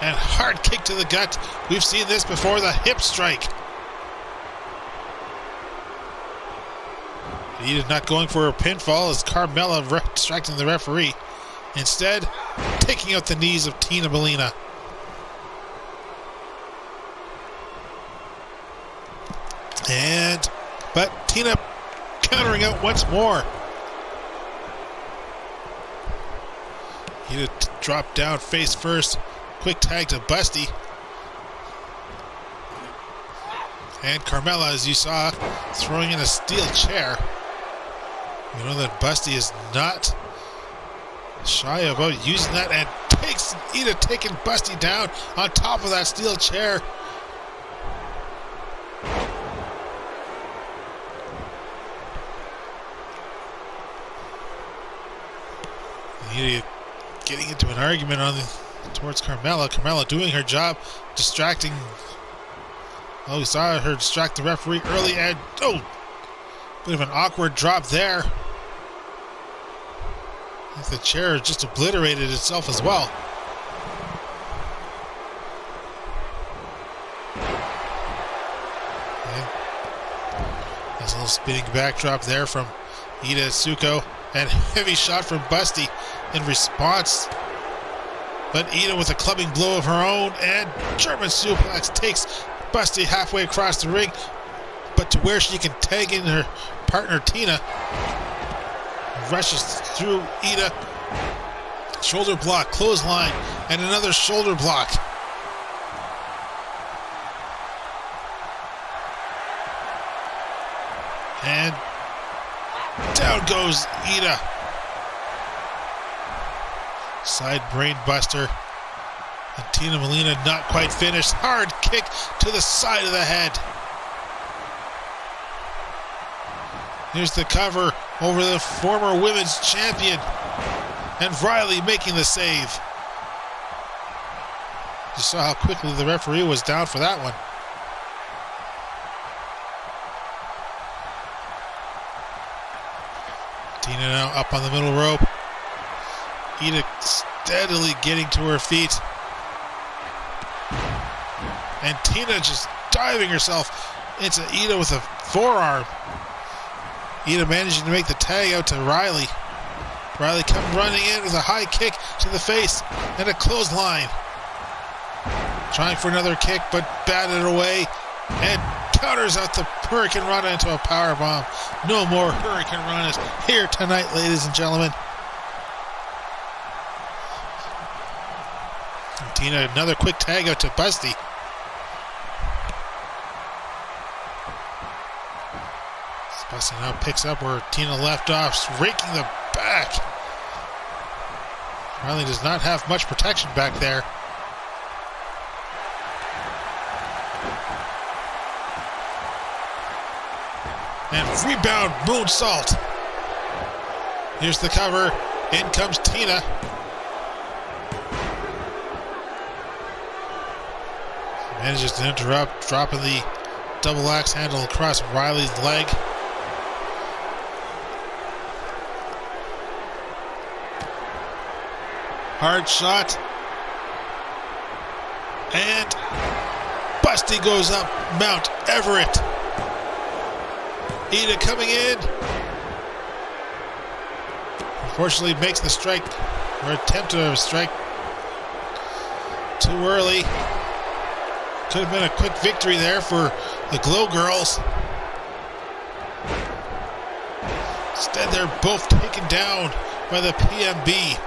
Speaker 1: And hard kick to the gut. We've seen this before, the hip strike. Ida not going for a pinfall as Carmella distracting the referee. Instead, taking out the knees of Tina Bellina. But Tina countering out once more. Ida dropped down face first. Quick tag to Busty. And Carmella, as you saw, throwing in a steel chair. We know that Busty is not shy about using that and takes Ida taking Busty down on top of that steel chair. Anya getting into an argument towards Carmella. Carmella doing her job, distracting. Oh, we saw her distract the referee early, and bit of an awkward drop there. I think the chair just obliterated itself as well. There's a little spinning backdrop there from Ida Tsuko, and heavy shot from Busty in response. But Ida with a clubbing blow of her own, and German suplex takes Busty halfway across the ring, but to where she can tag in her partner Tina. Rushes through Ida. Shoulder block, clothesline, and another shoulder block. And down goes Ida. Side brain buster. And Tina Molina not quite finished. Hard kick to the side of the head. Here's the cover over the former women's champion. And Riley making the save. You saw how quickly the referee was down for that one. Tina now up on the middle rope. Ida steadily getting to her feet. And Tina just diving herself into Ida with a forearm. Ida managing to make the tag out to Riley. Riley comes running in with a high kick to the face and a clothesline. Trying for another kick, but batted away and counters out the Hurricane Rana into a power bomb. No more Hurricane Ranas here tonight, ladies and gentlemen. And Tina, another quick tag out to Busty. Busty now picks up where Tina left off, raking the back. Riley does not have much protection back there. And rebound moonsault. Here's the cover. In comes Tina. Manages to interrupt, dropping the double axe handle across Riley's leg. Hard shot. And Busty goes up Mount Everett. Ida coming in. Unfortunately makes the strike, or attempt to strike too early. Could have been a quick victory there for the Glow Girls. Instead, they're both taken down by the PMB.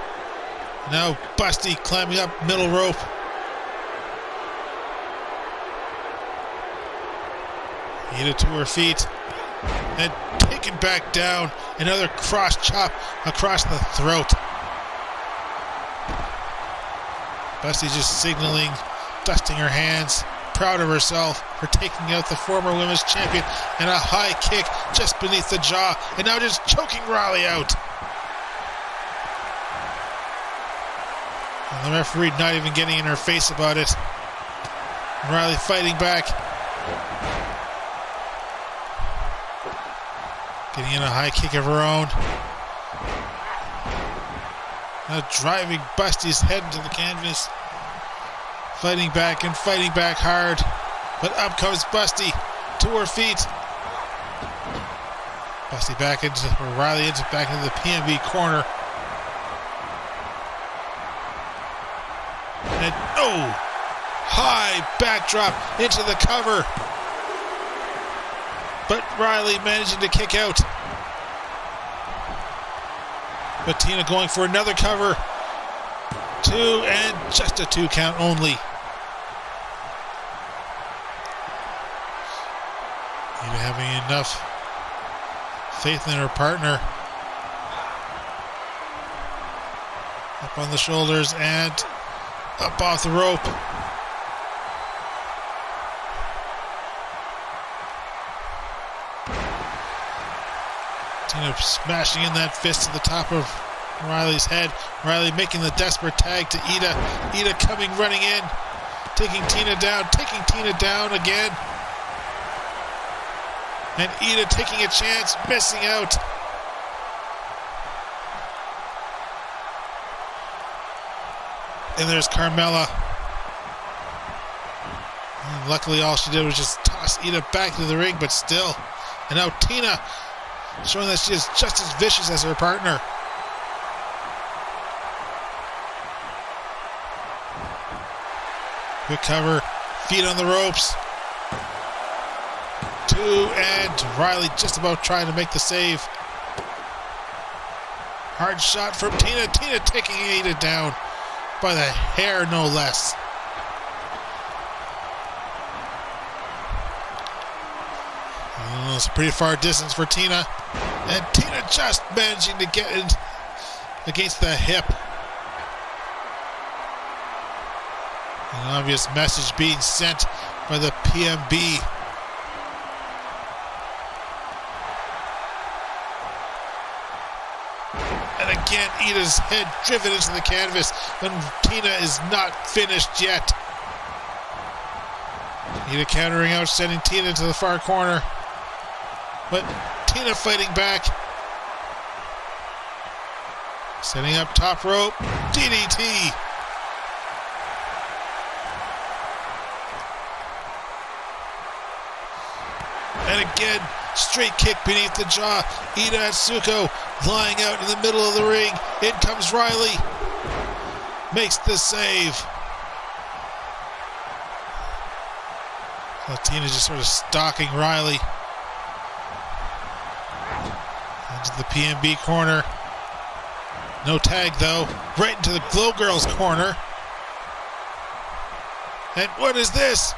Speaker 1: Now Busty climbing up middle rope. Ida to her feet. And taken back down. Another cross chop across the throat. Busty just signaling, dusting her hands, proud of herself for taking out the former women's champion, and a high kick just beneath the jaw, and now just choking Riley out. And the referee not even getting in her face about it. Riley fighting back. Getting in a high kick of her own. Now driving Busty's head into the canvas. Fighting back and fighting back hard. But up comes Busty to her feet. Busty back into, or Riley back into the PMB corner. And high backdrop into the cover. But Riley managing to kick out. But Tina going for another cover. 2, and just a 2 count only. Tina having enough faith in her partner. Up on the shoulders and up off the rope. Tina smashing in that fist to the top of Riley's head. Riley making the desperate tag to Ida. Ida coming, running in. Taking Tina down again. And Ida taking a chance, missing out. And there's Carmella. And luckily all she did was just toss Ida back to the ring, but still. And now Tina showing that she is just as vicious as her partner. Quick cover, feet on the ropes. 2, and Riley just about trying to make the save. Hard shot from Tina. Tina taking Ida down by the hair, no less. Oh, it's a pretty far distance for Tina. And Tina just managing to get in against the hip. An obvious message being sent by the PMB. And again, Ida's head driven into the canvas when Tina is not finished yet. Ida countering out, sending Tina into the far corner. But Tina fighting back. Setting up top rope. DDT. And again, straight kick beneath the jaw. Ida Atsuko lying out in the middle of the ring. In comes Riley. Makes the save. Tina just sort of stalking Riley. Into the PMB corner. No tag though. Right into the Glow Girls corner. And what is this?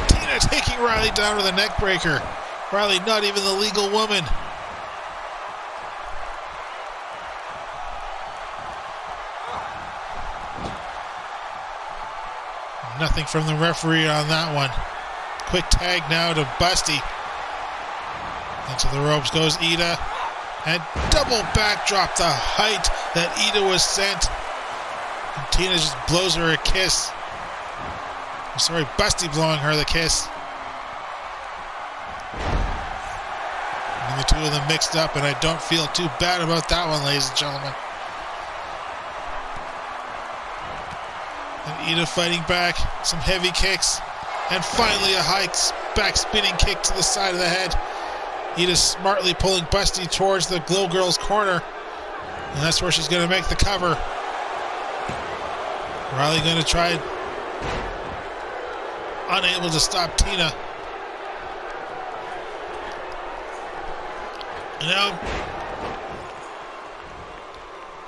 Speaker 1: Tina taking Riley down with a neck breaker. Riley not even the legal woman. Nothing from the referee on that one. Quick tag now to Busty. Into the ropes goes Ida. And double backdrop, the height that Ida was sent. And Tina just blows her a kiss. I'm sorry, Busty blowing her the kiss. And the two of them mixed up, and I don't feel too bad about that one, ladies and gentlemen. And Ida fighting back, some heavy kicks, and finally a high back spinning kick to the side of the head. Ida smartly pulling Busty towards the Glow Girls corner, and that's where she's going to make the cover. Riley going to try, unable to stop Tina. And now,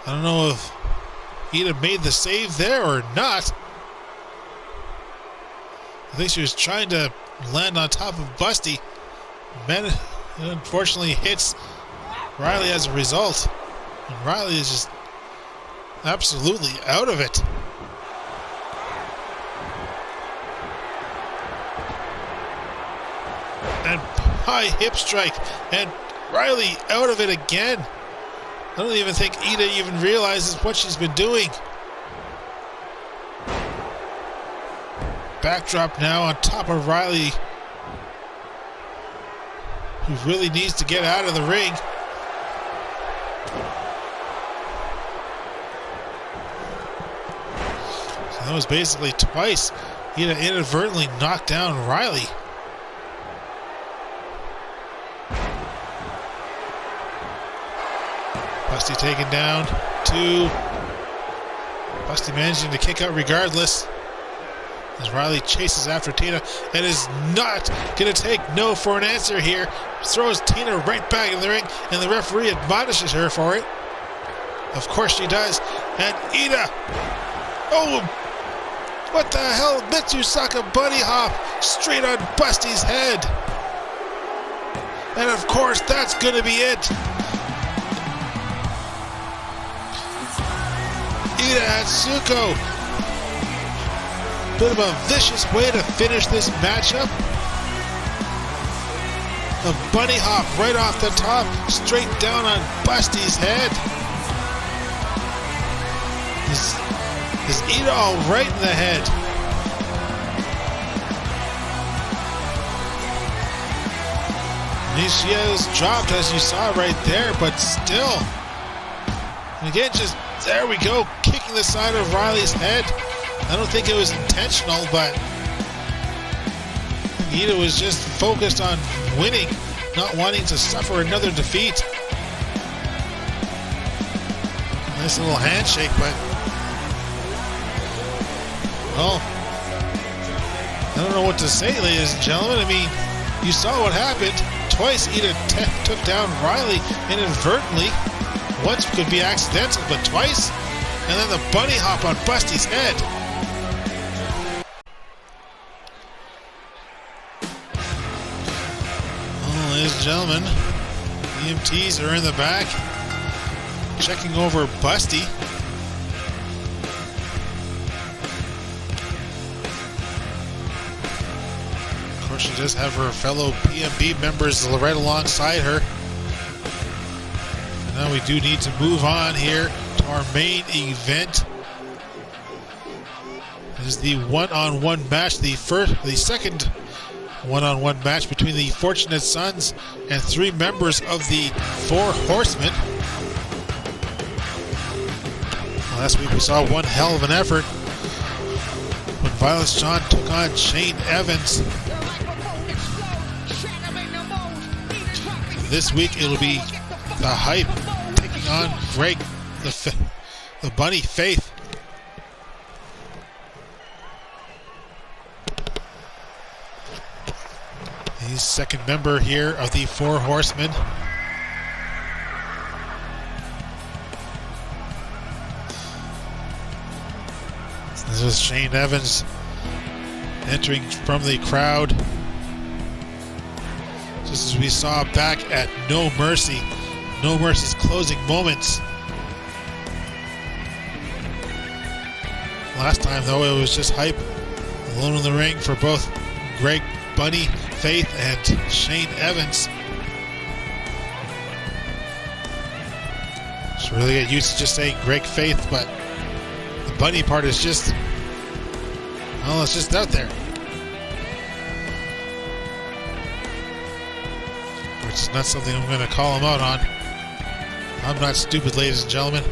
Speaker 1: I don't know if Ida made the save there or not. I think she was trying to land on top of Busty. Man, it unfortunately hits Riley as a result. And Riley is just absolutely out of it. And high hip strike. And Riley out of it again. I don't even think Ida even realizes what she's been doing. Backdrop now on top of Riley, who really needs to get out of the ring. So that was basically twice Ida inadvertently knocked down Riley. Busty taken down. 2. Busty managing to kick out regardless. As Riley chases after Tina and is not going to take no for an answer here. Throws Tina right back in the ring, and the referee admonishes her for it. Of course she does. And Ida. Oh, what the hell? Mitsusaka bunny hop straight on Busty's head. And of course that's going to be it. Ida Atsuko. Bit of a vicious way to finish this matchup. A bunny hop right off the top, straight down on Busty's head. His eat all right in the head. She has dropped, as you saw right there, but still. And again, just there we go, kicking the side of Riley's head. I don't think it was intentional, but Ida was just focused on winning, not wanting to suffer another defeat. Nice little handshake, but well, I don't know what to say, ladies and gentlemen. I mean, you saw what happened. Twice Ida took down Riley inadvertently. Once could be accidental, but twice. And then the bunny hop on Busty's head. Well, ladies and gentlemen, EMTs are in the back, checking over Busty. She does have her fellow PMB members right alongside her. And now we do need to move on here to our main event. This is the one-on-one match, the second one-on-one match between the Fortunate Sons and 3 members of the Four Horsemen. Last week we saw one hell of an effort when Violence John took on Shane Evans. This week it'll be the Hype taking on Greg, the Bunny Faith. He's second member here of the Four Horsemen. This is Shane Evans entering from the crowd. Just as we saw back at No Mercy. No Mercy's closing moments. Last time, though, it was just Hype alone in the ring for both Greg Bunny Faith and Shane Evans. Just really get used to just saying Greg Faith, but the Bunny part is just, well, it's just out there. It's not something I'm going to call him out on. I'm not stupid, ladies and gentlemen.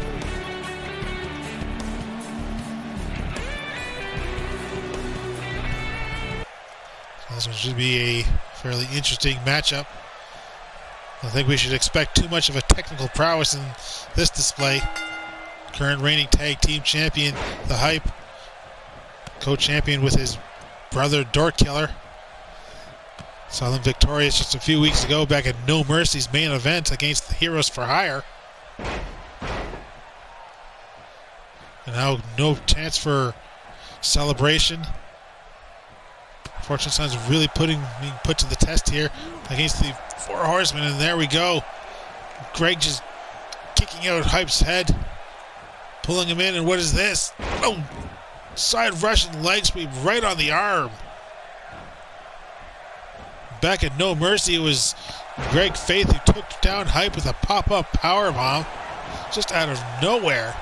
Speaker 1: So this one should be a fairly interesting matchup. I think we should expect too much of a technical prowess in this display. Current reigning tag team champion, the Hype, co-champion with his brother, Door Killer. Saw them victorious just a few weeks ago back at No Mercy's main event against the Heroes for Hire. And now no chance for celebration. Fortune Sons really being put to the test here against the Four Horsemen, and there we go. Greg just kicking out Hype's head, pulling him in, and what is this? Oh, side Russian leg sweep right on the arm. Back at No Mercy, it was Greg Faith who took down Hype with a pop-up powerbomb just out of nowhere.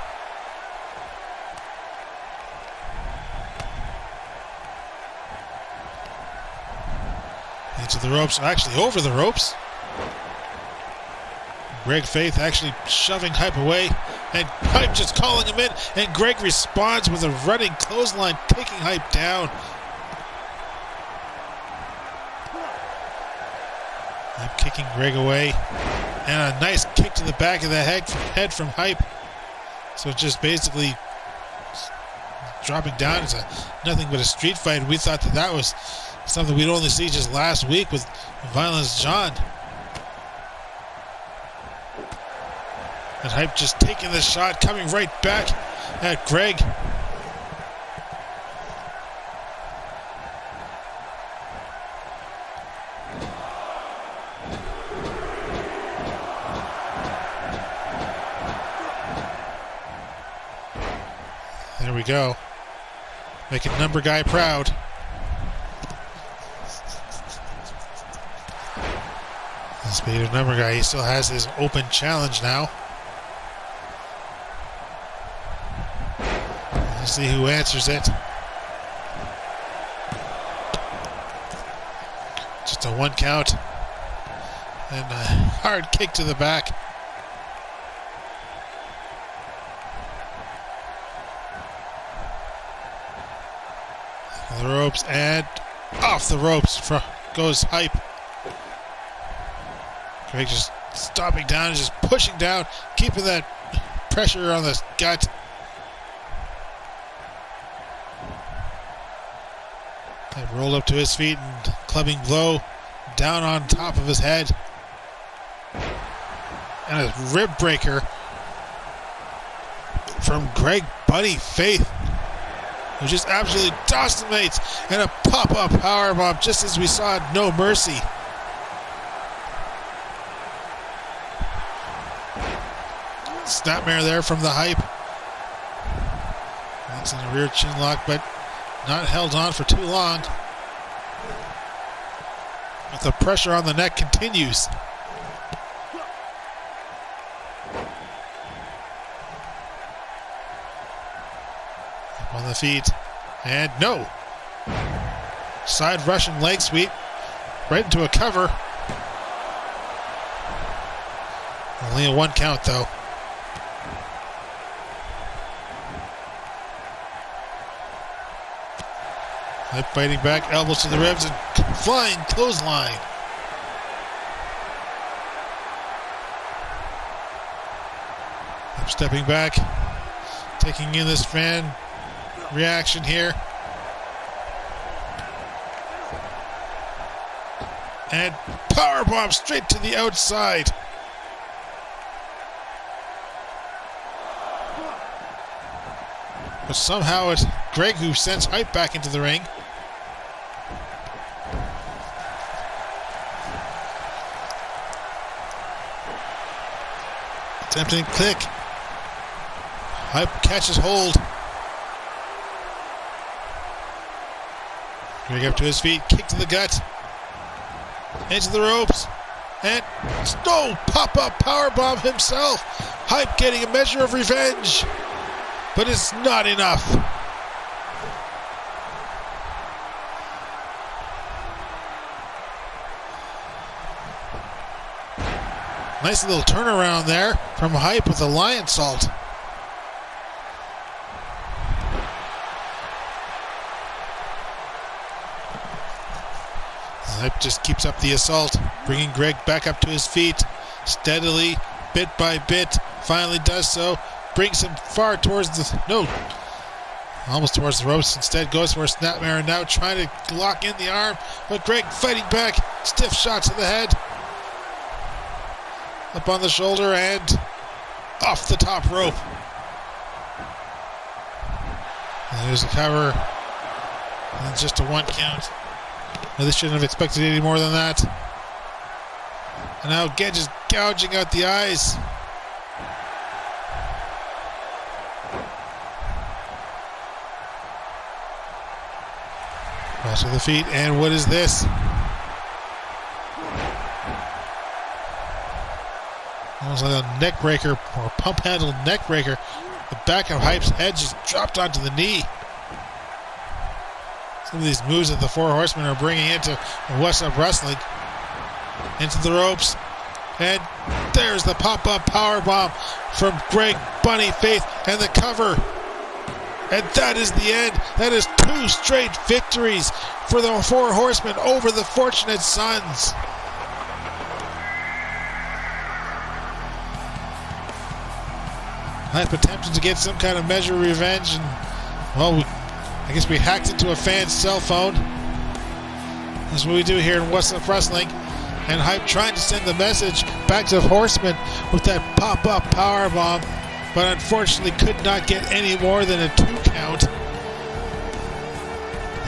Speaker 1: Into the ropes, actually over the ropes. Greg Faith actually shoving Hype away, and Hype just calling him in, and Greg responds with a running clothesline, taking Hype down. Hype kicking Greg away, and a nice kick to the back of the head from Hype. So just basically dropping down. It's nothing but a street fight. We thought that was something we'd only see just last week with Violence John. And Hype just taking the shot, coming right back at Greg. There we go. Making number guy proud. The speed of number guy, he still has his open challenge now. Let's see who answers it. Just a 1 count. And a hard kick to the back. The ropes and off the ropes goes Hype. Greg just stopping down, just pushing down, keeping that pressure on the gut. And rolled up to his feet and clubbing blow down on top of his head. And a rib breaker from Greg Buddy Faith, who just absolutely decimates, and a pop-up powerbomb just as we saw at No Mercy. Snapmare there from the Hype. That's in a rear chin lock, but not held on for too long. But the pressure on the neck continues. Up on the feet. And no. Side Russian leg sweep. Right into a cover. Only a 1 count though. Hype fighting back, elbows to the ribs, and flying clothesline. Hype stepping back, taking in this fan reaction here. And powerbomb straight to the outside. But somehow it's Greg who sends Hype back into the ring. Attempting click. Hype catches hold. Greg up to his feet, kick to the gut. Into the ropes. And no, pop-up powerbomb himself. Hype getting a measure of revenge. But it's not enough. Nice little turnaround there from Hype with a lion salt. Hype just keeps up the assault, bringing Greg back up to his feet steadily, bit by bit. Finally does so. Brings him far towards almost towards the ropes. Instead goes for a snapmare, and now trying to lock in the arm, but Greg fighting back. Stiff shot to the head. Up on the shoulder and off the top rope. And there's a cover. And just a 1 count. Well, they shouldn't have expected any more than that. And now Gedge is gouging out the eyes. Cross to the feet, and what is this? Almost like a neck breaker or a pump handle neck breaker. The back of Hype's head just dropped onto the knee. Some of these moves that the Four Horsemen are bringing into Whassup Wrestling. Into the ropes. And there's the pop-up powerbomb from Greg Bunny Faith and the cover. And that is the end. That is 2 straight victories for the Four Horsemen over the Fortunate Sons. Hype attempted to get some kind of measure of revenge, and well, I guess we hacked into a fan's cell phone. That's what we do here in Whassup Wrestling. And Hype trying to send the message back to Horseman with that pop-up powerbomb, but unfortunately could not get any more than a 2 count.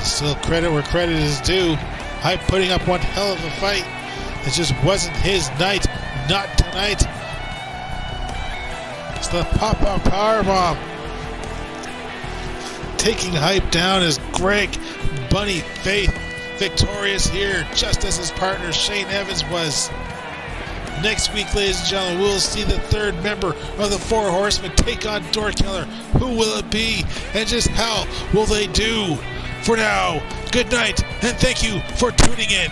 Speaker 1: Still credit where credit is due. Hype putting up one hell of a fight. It just wasn't his night. Not tonight. It's the pop-up powerbomb. Taking Hype down is Greg Bunny Faith victorious here, just as his partner Shane Evans was. Next week, ladies and gentlemen, we'll see the third member of the Four Horsemen take on Door Killer. Who will it be? And just how will they do? For now, good night, and thank you for tuning in.